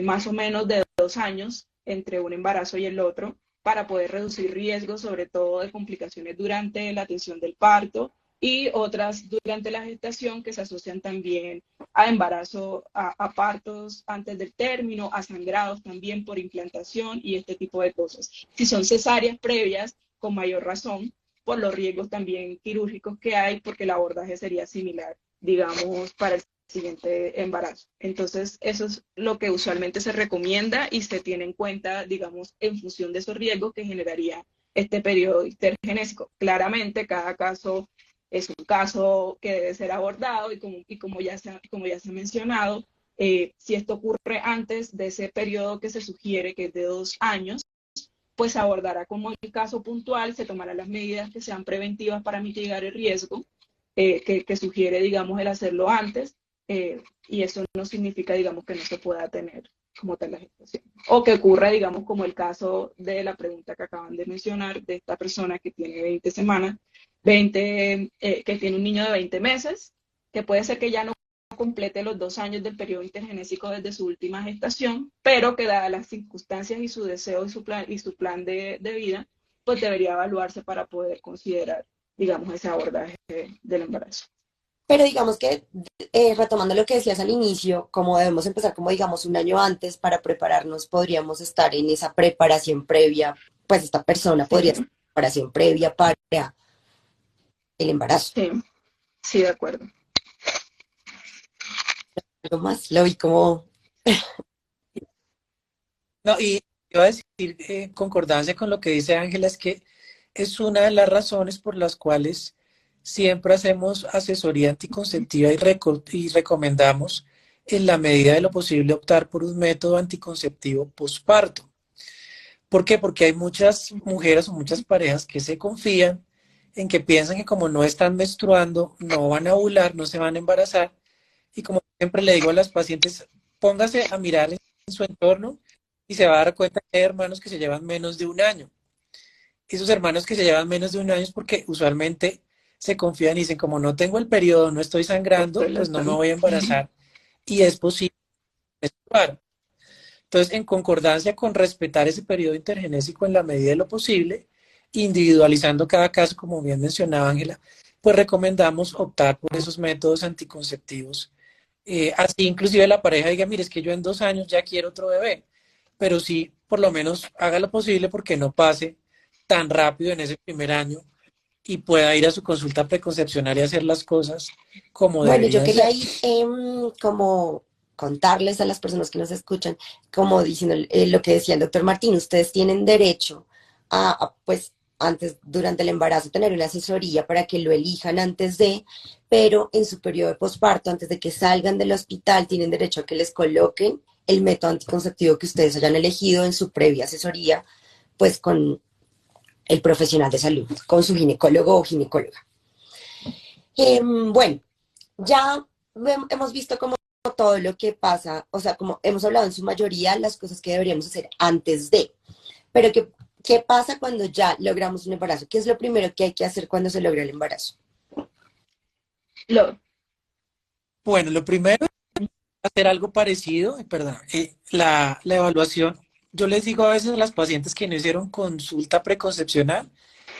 más o menos de 2 años entre un embarazo y el otro, para poder reducir riesgos, sobre todo de complicaciones durante la atención del parto y otras durante la gestación, que se asocian también a embarazo, a partos antes del término, a sangrados también por implantación y este tipo de cosas. Si son cesáreas previas, con mayor razón, por los riesgos también quirúrgicos que hay, porque el abordaje sería similar, digamos, para el siguiente embarazo. Entonces, eso es lo que usualmente se recomienda y se tiene en cuenta, digamos, en función de esos riesgos que generaría este periodo intergenésico. Claramente, cada caso es un caso que debe ser abordado, y como ya se ha mencionado, si esto ocurre antes de ese periodo que se sugiere, que es de 2 años, pues se abordará como el caso puntual, se tomarán las medidas que sean preventivas para mitigar el riesgo, que sugiere, digamos, el hacerlo antes, y eso no significa, digamos, que no se pueda tener como tal la gestación. O que ocurra, digamos, como el caso de la pregunta que acaban de mencionar, de esta persona que tiene 20 semanas, 20, que tiene un niño de 20 meses, que puede ser que ya no complete los 2 años del periodo intergenésico desde su última gestación, pero que dadas las circunstancias y su deseo y su plan de vida, pues debería evaluarse para poder considerar, digamos, ese abordaje del embarazo. Pero digamos que, retomando lo que decías al inicio, como debemos empezar como digamos un año antes para prepararnos, podríamos estar en esa preparación previa, pues esta persona podría estar Sí, en preparación previa para el embarazo. sí, sí, de acuerdo. Algo más, lo vi como, No, y iba a decir, en concordancia con lo que dice Ángela, es que es una de las razones por las cuales siempre hacemos asesoría anticonceptiva y recomendamos, en la medida de lo posible, optar por un método anticonceptivo posparto. ¿Por qué? Porque hay muchas mujeres o muchas parejas que se confían en que piensan que como no están menstruando, no van a ovular, no se van a embarazar. Y como siempre le digo a las pacientes, póngase a mirar en su entorno y se va a dar cuenta que hay hermanos que se llevan menos de un año. Esos hermanos que se llevan menos de un año es porque usualmente se confían y dicen, como no tengo el periodo, no estoy sangrando, pues no me voy a embarazar y es posible menstruar. Entonces, en concordancia con respetar ese periodo intergenésico en la medida de lo posible, individualizando cada caso, como bien mencionaba Ángela, pues recomendamos optar por esos métodos anticonceptivos. Así inclusive la pareja diga, mire, es que yo en 2 años ya quiero otro bebé, pero sí, por lo menos haga lo posible porque no pase tan rápido en ese primer año y pueda ir a su consulta preconcepcional y hacer las cosas como bueno, yo deberían quería ser. ir como contarles a las personas que nos escuchan, como diciendo lo que decía el doctor Martín, ustedes tienen derecho pues, antes, durante el embarazo, tener una asesoría para que lo elijan antes de, pero en su periodo de posparto, antes de que salgan del hospital, tienen derecho a que les coloquen el método anticonceptivo que ustedes hayan elegido en su previa asesoría, pues con el profesional de salud, con su ginecólogo o ginecóloga. Bueno, ya hemos visto como todo lo que pasa, o sea, como hemos hablado en su mayoría, las cosas que deberíamos hacer antes de, pero ¿qué pasa cuando ya logramos un embarazo? ¿Qué es lo primero que hay que hacer cuando se logra el embarazo? Lo, Bueno, lo primero hacer algo parecido, perdón, la evaluación. Yo les digo a veces a las pacientes que no hicieron consulta preconcepcional,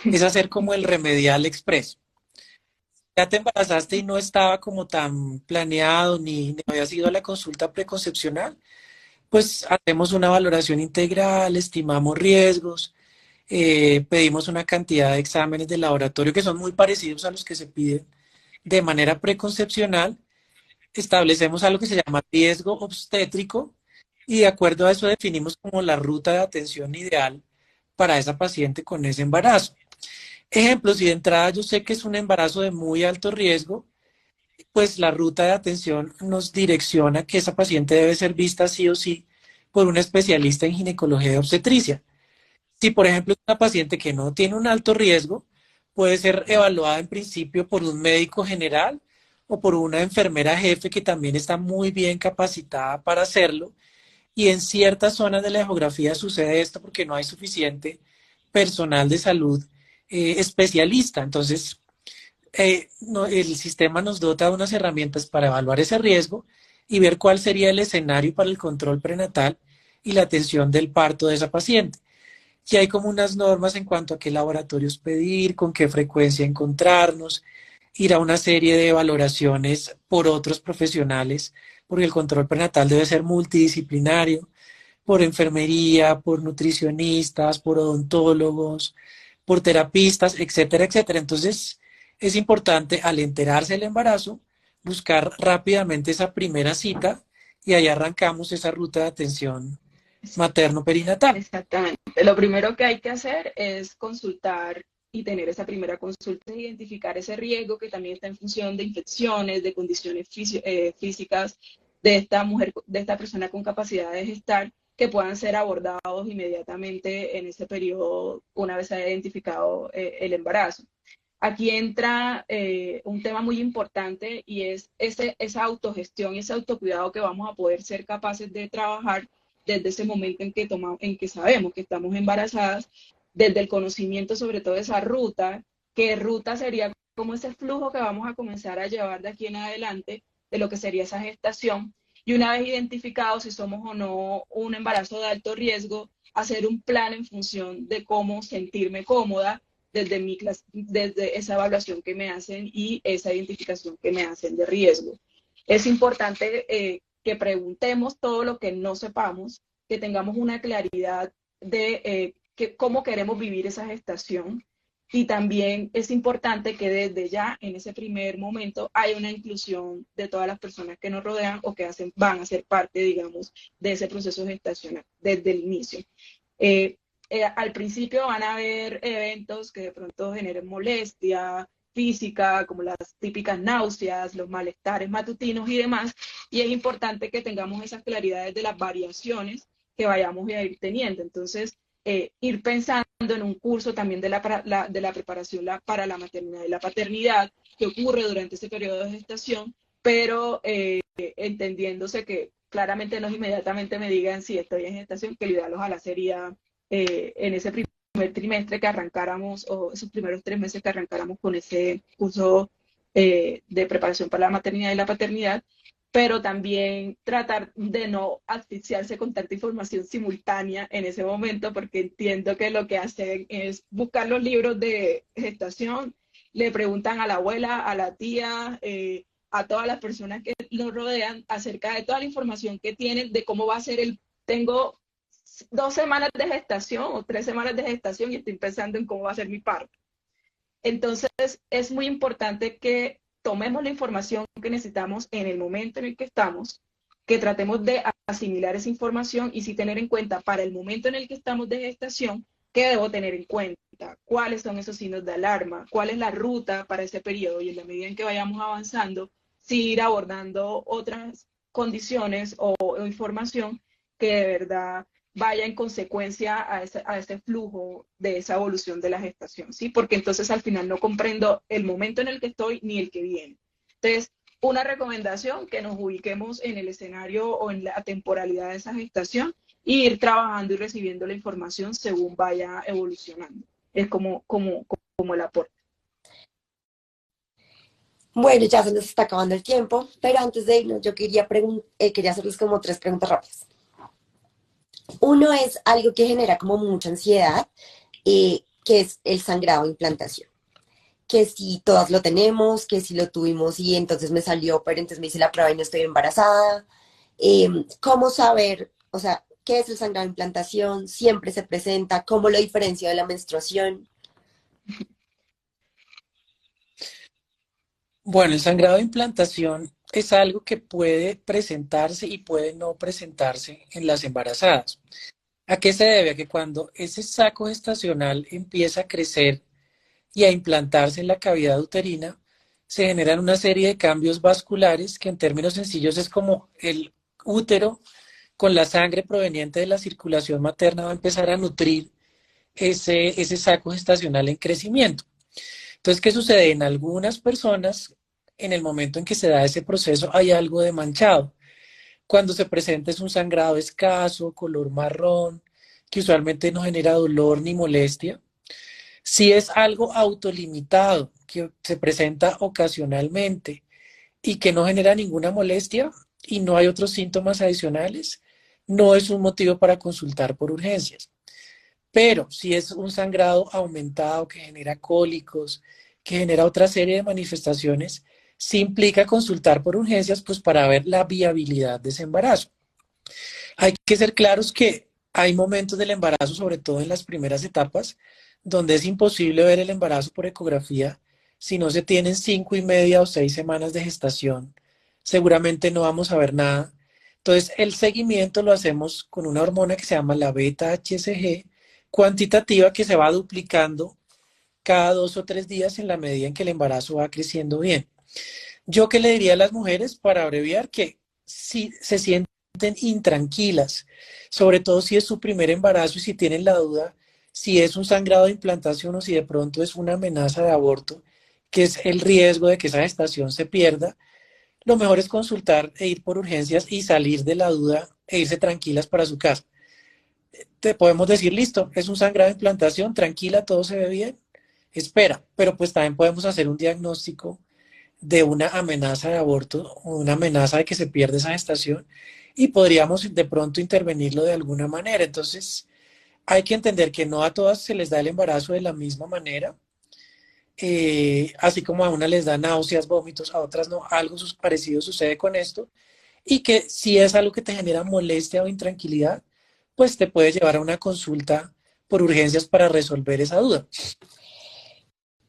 es hacer como el remedial express. Ya te embarazaste y no estaba como tan planeado ni había sido a la consulta preconcepcional, pues hacemos una valoración integral, estimamos riesgos, pedimos una cantidad de exámenes de laboratorio que son muy parecidos a los que se piden de manera preconcepcional. Establecemos algo que se llama riesgo obstétrico y de acuerdo a eso definimos como la ruta de atención ideal para esa paciente con ese embarazo. Ejemplo, si de entrada yo sé que es un embarazo de muy alto riesgo, pues la ruta de atención nos direcciona que esa paciente debe ser vista sí o sí por un especialista en ginecología y obstetricia. Si, por ejemplo, es una paciente que no tiene un alto riesgo, puede ser evaluada en principio por un médico general o por una enfermera jefe que también está muy bien capacitada para hacerlo. Y en ciertas zonas de la geografía sucede esto porque no hay suficiente personal de salud especialista. Entonces, el sistema nos dota de unas herramientas para evaluar ese riesgo y ver cuál sería el escenario para el control prenatal y la atención del parto de esa paciente. Y hay como unas normas en cuanto a qué laboratorios pedir, con qué frecuencia encontrarnos, ir a una serie de valoraciones por otros profesionales, porque el control prenatal debe ser multidisciplinario, por enfermería, por nutricionistas, por odontólogos, por terapistas, etcétera, etcétera. Entonces, es importante al enterarse del embarazo, buscar rápidamente esa primera cita y ahí arrancamos esa ruta de atención materno-perinatal. exactamente. Lo primero que hay que hacer es consultar y tener esa primera consulta, identificar ese riesgo que también está en función de infecciones, de condiciones físicas de esta mujer, de esta persona con capacidad de gestar, que puedan ser abordados inmediatamente en ese periodo una vez se haya identificado el embarazo. aquí entra un tema muy importante y es esa autogestión y ese autocuidado que vamos a poder ser capaces de trabajar desde ese momento en que sabemos que estamos embarazadas, desde el conocimiento sobre todo de esa ruta, que ruta sería como ese flujo que vamos a comenzar a llevar de aquí en adelante de lo que sería esa gestación. Y una vez identificados si somos o no un embarazo de alto riesgo, hacer un plan en función de cómo sentirme cómoda desde esa evaluación que me hacen y esa identificación que me hacen de riesgo. Es importante que preguntemos todo lo que no sepamos, que tengamos una claridad de cómo queremos vivir esa gestación. Y también es importante que desde ya, en ese primer momento, haya una inclusión de todas las personas que nos rodean o que van a ser parte, digamos, de ese proceso gestacional desde el inicio. Al principio van a haber eventos que de pronto generen molestia física, como las típicas náuseas, los malestares matutinos y demás, y es importante que tengamos esas claridades de las variaciones que vayamos a ir teniendo. Entonces, ir pensando en un curso también de la preparación para la maternidad y la paternidad que ocurre durante ese periodo de gestación, pero entendiéndose que claramente no inmediatamente me digan si estoy en gestación, que lo ideal ojalá sería en ese primer trimestre que arrancáramos, o esos primeros 3 meses que arrancáramos con ese curso de preparación para la maternidad y la paternidad, pero también tratar de no asfixiarse con tanta información simultánea en ese momento, porque entiendo que lo que hacen es buscar los libros de gestación, le preguntan a la abuela, a la tía, a todas las personas que lo rodean acerca de toda la información que tienen de cómo va a ser tengo 2 semanas de gestación o 3 semanas de gestación y estoy pensando en cómo va a ser mi parto. Entonces, es muy importante que tomemos la información que necesitamos en el momento en el que estamos, que tratemos de asimilar esa información y sí tener en cuenta para el momento en el que estamos de gestación, qué debo tener en cuenta, cuáles son esos signos de alarma, cuál es la ruta para ese periodo y en la medida en que vayamos avanzando, sí ir abordando otras condiciones o información que de verdad vaya en consecuencia a ese flujo de esa evolución de la gestación, ¿sí? Porque entonces al final no comprendo el momento en el que estoy ni el que viene. Entonces, una recomendación, que nos ubiquemos en el escenario o en la temporalidad de esa gestación y ir trabajando y recibiendo la información según vaya evolucionando. Es como el aporte. Bueno, ya se nos está acabando el tiempo, pero antes de irnos yo quería hacerles como 3 preguntas rápidas. Uno es algo que genera como mucha ansiedad, que es el sangrado de implantación. Que si todas lo tenemos, que si lo tuvimos y entonces me salió, pero entonces me hice la prueba y no estoy embarazada. ¿Cómo saber, o sea, qué es el sangrado de implantación? ¿Siempre se presenta? ¿Cómo lo diferencio de la menstruación? Bueno, el sangrado de implantación es algo que puede presentarse y puede no presentarse en las embarazadas. ¿A qué se debe? A que cuando ese saco gestacional empieza a crecer y a implantarse en la cavidad uterina, se generan una serie de cambios vasculares que en términos sencillos es como el útero con la sangre proveniente de la circulación materna va a empezar a nutrir ese saco gestacional en crecimiento. Entonces, ¿qué sucede? En algunas personas, en el momento en que se da ese proceso, hay algo de manchado. Cuando se presenta es un sangrado escaso, color marrón, que usualmente no genera dolor ni molestia. Si es algo autolimitado, que se presenta ocasionalmente y que no genera ninguna molestia y no hay otros síntomas adicionales, no es un motivo para consultar por urgencias. Pero si es un sangrado aumentado que genera cólicos, que genera otra serie de manifestaciones, sí implica consultar por urgencias, pues para ver la viabilidad de ese embarazo. Hay que ser claros que hay momentos del embarazo, sobre todo en las primeras etapas, donde es imposible ver el embarazo por ecografía si no se tienen 5 y media o 6 semanas de gestación. Seguramente no vamos a ver nada. Entonces, el seguimiento lo hacemos con una hormona que se llama la beta-HCG cuantitativa que se va duplicando cada 2 o 3 días en la medida en que el embarazo va creciendo bien. Yo qué le diría a las mujeres para abreviar que si se sienten intranquilas, sobre todo si es su primer embarazo y si tienen la duda si es un sangrado de implantación o si de pronto es una amenaza de aborto, que es el riesgo de que esa gestación se pierda, lo mejor es consultar e ir por urgencias y salir de la duda e irse tranquilas para su casa. Te podemos decir, listo, es un sangrado de implantación, tranquila, todo se ve bien, espera, pero pues también podemos hacer un diagnóstico de una amenaza de aborto o una amenaza de que se pierda esa gestación y podríamos de pronto intervenirlo de alguna manera. Entonces, hay que entender que no a todas se les da el embarazo de la misma manera, así como a una les da náuseas, vómitos, a otras no, algo parecido sucede con esto, y que si es algo que te genera molestia o intranquilidad, pues te puede llevar a una consulta por urgencias para resolver esa duda.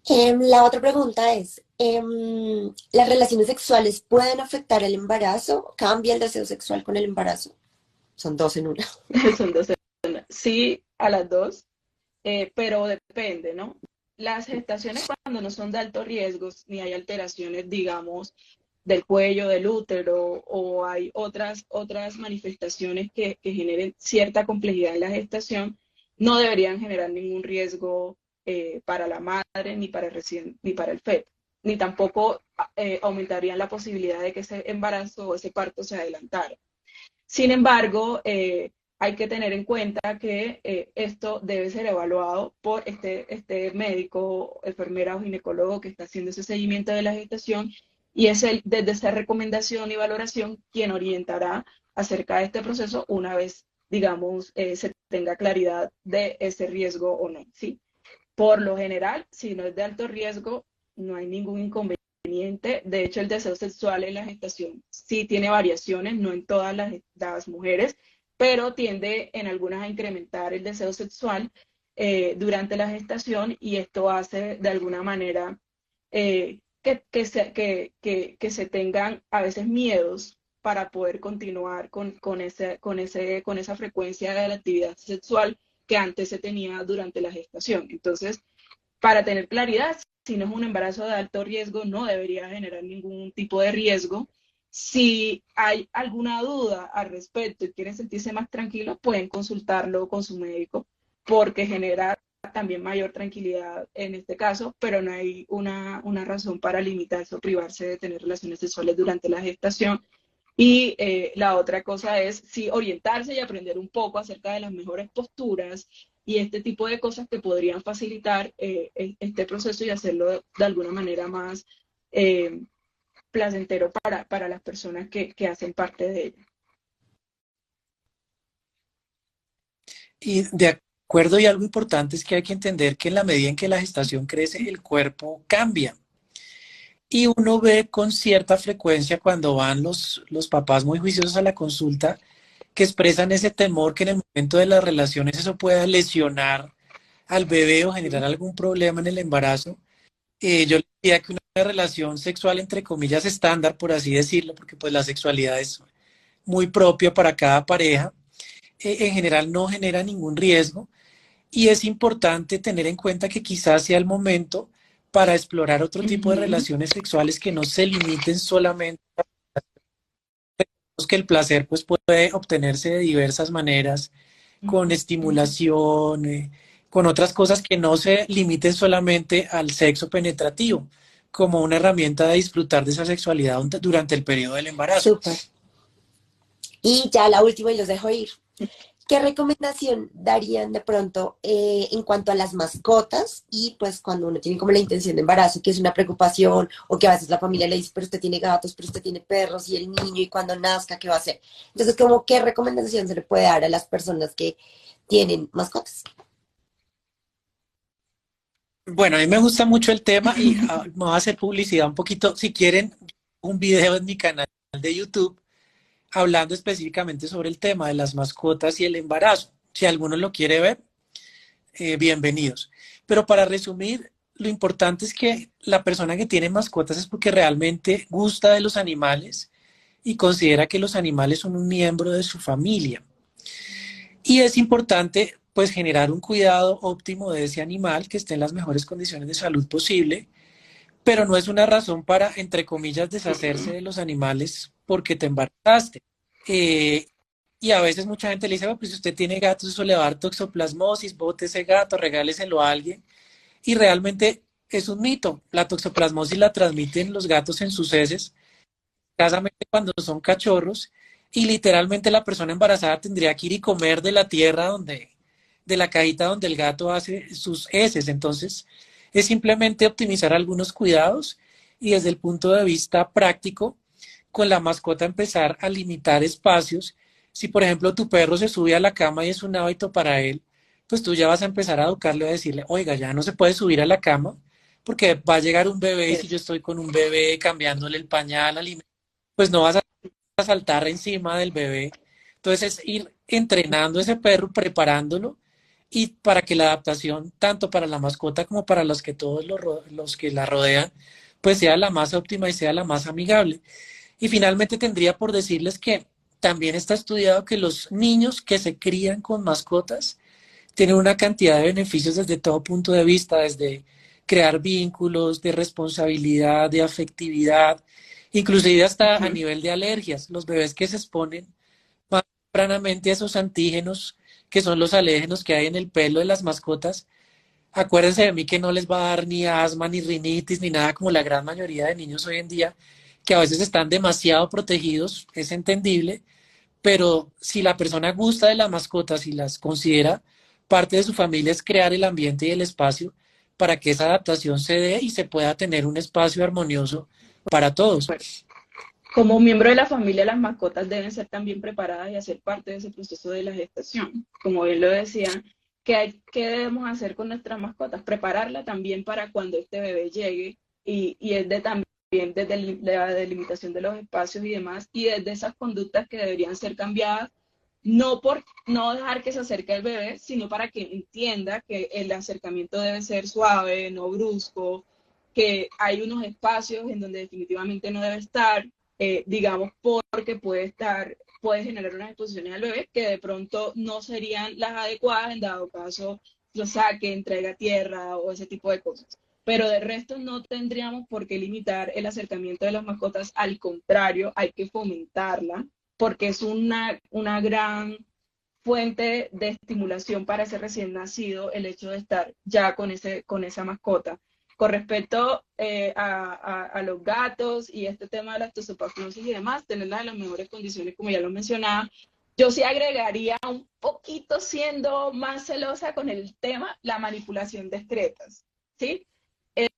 La otra pregunta es, ¿las relaciones sexuales pueden afectar el embarazo? ¿Cambia el deseo sexual con el embarazo? Son dos en una. Son dos. Sí, a las dos, pero depende, ¿no? Las gestaciones cuando no son de alto riesgo, ni hay alteraciones, digamos, del cuello, del útero, o hay otras manifestaciones que generen cierta complejidad en la gestación, no deberían generar ningún riesgo para la madre, ni para el feto, ni tampoco aumentarían la posibilidad de que ese embarazo o ese parto se adelantara. Sin embargo, hay que tener en cuenta que esto debe ser evaluado por este médico, enfermera o ginecólogo que está haciendo ese seguimiento de la gestación y es él, desde esa recomendación y valoración, quien orientará acerca de este proceso una vez, digamos, se tenga claridad de ese riesgo o no, ¿sí? Por lo general, si no es de alto riesgo, no hay ningún inconveniente. De hecho, el deseo sexual en la gestación sí tiene variaciones, no en todas las mujeres, pero tiende en algunas a incrementar el deseo sexual durante la gestación y esto hace de alguna manera que se tengan a veces miedos para poder continuar con esa frecuencia de la actividad sexual que antes se tenía durante la gestación. Entonces, para tener claridad, si no es un embarazo de alto riesgo, no debería generar ningún tipo de riesgo. Si hay alguna duda al respecto y quieren sentirse más tranquilos, pueden consultarlo con su médico porque genera también mayor tranquilidad en este caso, pero no hay una razón para limitarse o privarse de tener relaciones sexuales durante la gestación. Y la otra cosa es sí orientarse y aprender un poco acerca de las mejores posturas y este tipo de cosas que podrían facilitar este proceso y hacerlo de alguna manera más eh, placentero para las personas que hacen parte de ella. Y de acuerdo, y algo importante es que hay que entender que en la medida en que la gestación crece, el cuerpo cambia. Y uno ve con cierta frecuencia cuando van los papás muy juiciosos a la consulta que expresan ese temor que en el momento de las relaciones eso pueda lesionar al bebé o generar algún problema en el embarazo. Yo le diría que una relación sexual, entre comillas, estándar, por así decirlo, porque pues la sexualidad es muy propia para cada pareja, en general no genera ningún riesgo y es importante tener en cuenta que quizás sea el momento para explorar otro tipo de relaciones sexuales que no se limiten solamente a que el placer pues puede obtenerse de diversas maneras, con estimulación, con otras cosas que no se limiten solamente al sexo penetrativo, como una herramienta de disfrutar de esa sexualidad durante el periodo del embarazo. Súper. Y ya la última y los dejo ir. ¿Qué recomendación darían de pronto en cuanto a las mascotas? Y pues cuando uno tiene como la intención de embarazo, que es una preocupación, o que a veces la familia le dice, pero usted tiene gatos, pero usted tiene perros, y el niño, y cuando nazca, ¿qué va a hacer? Entonces, como, ¿qué recomendación se le puede dar a las personas que tienen mascotas? Bueno, a mí me gusta mucho el tema y me voy a hacer publicidad un poquito. Si quieren, un video en mi canal de YouTube hablando específicamente sobre el tema de las mascotas y el embarazo. Si alguno lo quiere ver, bienvenidos. Pero para resumir, lo importante es que la persona que tiene mascotas es porque realmente gusta de los animales y considera que los animales son un miembro de su familia. Y es importante pues generar un cuidado óptimo de ese animal que esté en las mejores condiciones de salud posible, pero no es una razón para, entre comillas, deshacerse de los animales porque te embarazaste. Y a veces mucha gente le dice, "Bueno, pues si usted tiene gatos, eso le va a dar toxoplasmosis, bote ese gato, regáleselo a alguien". Y realmente es un mito. La toxoplasmosis la transmiten los gatos en sus heces, escasamente cuando son cachorros, y literalmente la persona embarazada tendría que ir y comer de la tierra de la cajita donde el gato hace sus heces. Entonces, es simplemente optimizar algunos cuidados y desde el punto de vista práctico, con la mascota empezar a limitar espacios. Si, por ejemplo, tu perro se sube a la cama y es un hábito para él, pues tú ya vas a empezar a educarle a decirle, oiga, ya no se puede subir a la cama porque va a llegar un bebé y si yo estoy con un bebé cambiándole el pañal, pues no vas a saltar encima del bebé. Entonces es ir entrenando a ese perro, preparándolo y para que la adaptación, tanto para la mascota como para los que todos los que la rodean, pues sea la más óptima y sea la más amigable. Y finalmente tendría por decirles que también está estudiado que los niños que se crían con mascotas tienen una cantidad de beneficios desde todo punto de vista, desde crear vínculos, de responsabilidad, de afectividad, inclusive hasta a Ujú. nivel de alergias. Los bebés que se exponen más tempranamente a esos antígenos, que son los alérgenos que hay en el pelo de las mascotas, acuérdense de mí que no les va a dar ni asma, ni rinitis, ni nada como la gran mayoría de niños hoy en día, que a veces están demasiado protegidos, es entendible, pero si la persona gusta de las mascotas y las considera parte de su familia, es crear el ambiente y el espacio para que esa adaptación se dé y se pueda tener un espacio armonioso para todos. Como miembro de la familia, las mascotas deben ser también preparadas y hacer parte de ese proceso de la gestación. Como bien lo decía, ¿qué debemos hacer con nuestras mascotas? Prepararla también para cuando este bebé llegue y es de también desde la delimitación de los espacios y demás, y desde esas conductas que deberían ser cambiadas, no por no dejar que se acerque el bebé, sino para que entienda que el acercamiento debe ser suave, no brusco, que hay unos espacios en donde definitivamente no debe estar, digamos, porque puede generar unas exposiciones al bebé que de pronto no serían las adecuadas en dado caso lo saque, entrega tierra o ese tipo de cosas. Pero de resto no tendríamos por qué limitar el acercamiento de las mascotas, al contrario, hay que fomentarla porque es una gran fuente de estimulación para ese recién nacido el hecho de estar ya con esa mascota. Con respecto a los gatos y este tema de la toxoplasmosis y demás, tenerlas en las mejores condiciones, como ya lo mencionaba, yo sí agregaría un poquito, siendo más celosa con el tema, la manipulación de excretas, ¿sí?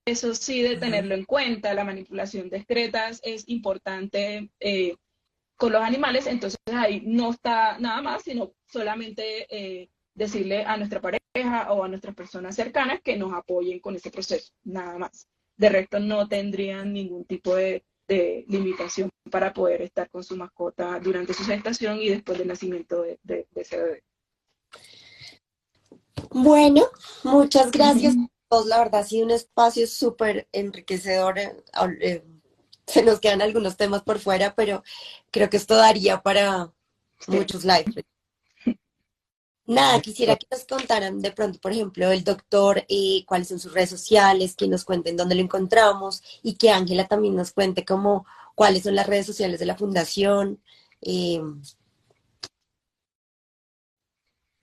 Eso sí, de Ujú. tenerlo en cuenta, la manipulación de excretas es importante con los animales, entonces ahí no está nada más, sino solamente decirle a nuestra pareja o a nuestras personas cercanas que nos apoyen con ese proceso, nada más. De resto no tendrían ningún tipo de limitación para poder estar con su mascota durante su gestación y después del nacimiento de ese bebé. Bueno, muchas gracias Ujú. a todos. La verdad ha sido un espacio súper enriquecedor. Se nos quedan algunos temas por fuera, pero creo que esto daría para Sí. muchos lives. Nada, quisiera que nos contaran de pronto, por ejemplo, el doctor, cuáles son sus redes sociales, que nos cuenten dónde lo encontramos y que Ángela también nos cuente cómo, cuáles son las redes sociales de la fundación. Eh,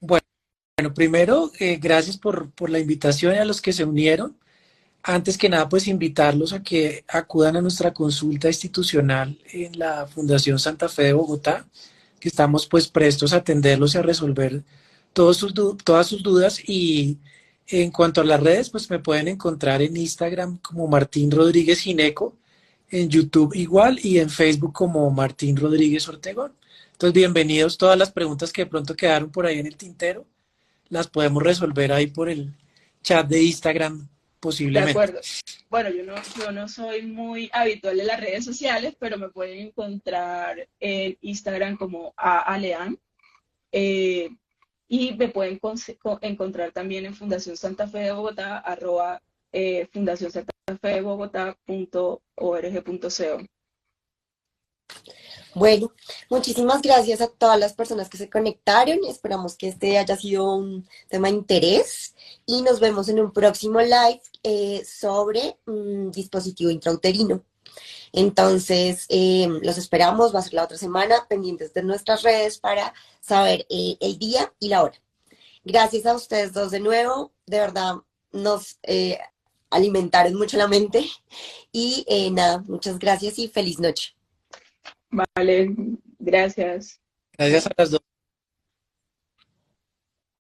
Bueno, primero, gracias por la invitación y a los que se unieron. Antes que nada, pues invitarlos a que acudan a nuestra consulta institucional en la Fundación Santa Fe de Bogotá, que estamos pues prestos a atenderlos y a resolver todas sus dudas. Y en cuanto a las redes, pues me pueden encontrar en Instagram como Martín Rodríguez Gineco, en YouTube igual y en Facebook como Martín Rodríguez Ortegón. Entonces, bienvenidos. Todas las preguntas que de pronto quedaron por ahí en el tintero, las podemos resolver ahí por el chat de Instagram De posiblemente. acuerdo. Bueno, yo no soy muy habitual en las redes sociales, pero me pueden encontrar en Instagram como Alean. Eh, y me pueden encontrar también en Fundación Santa Fe de Bogotá, Fundación Santa Fe de Bogotá.org.co. bueno, muchísimas gracias a todas las personas que se conectaron. Esperamos que este haya sido un tema de interés y nos vemos en un próximo live sobre dispositivo intrauterino. Entonces, los esperamos, va a ser la otra semana, pendientes de nuestras redes para saber el día y la hora. Gracias a ustedes dos de nuevo, de verdad nos alimentaron mucho la mente y nada, muchas gracias y feliz noche. Vale, gracias. Gracias a las dos.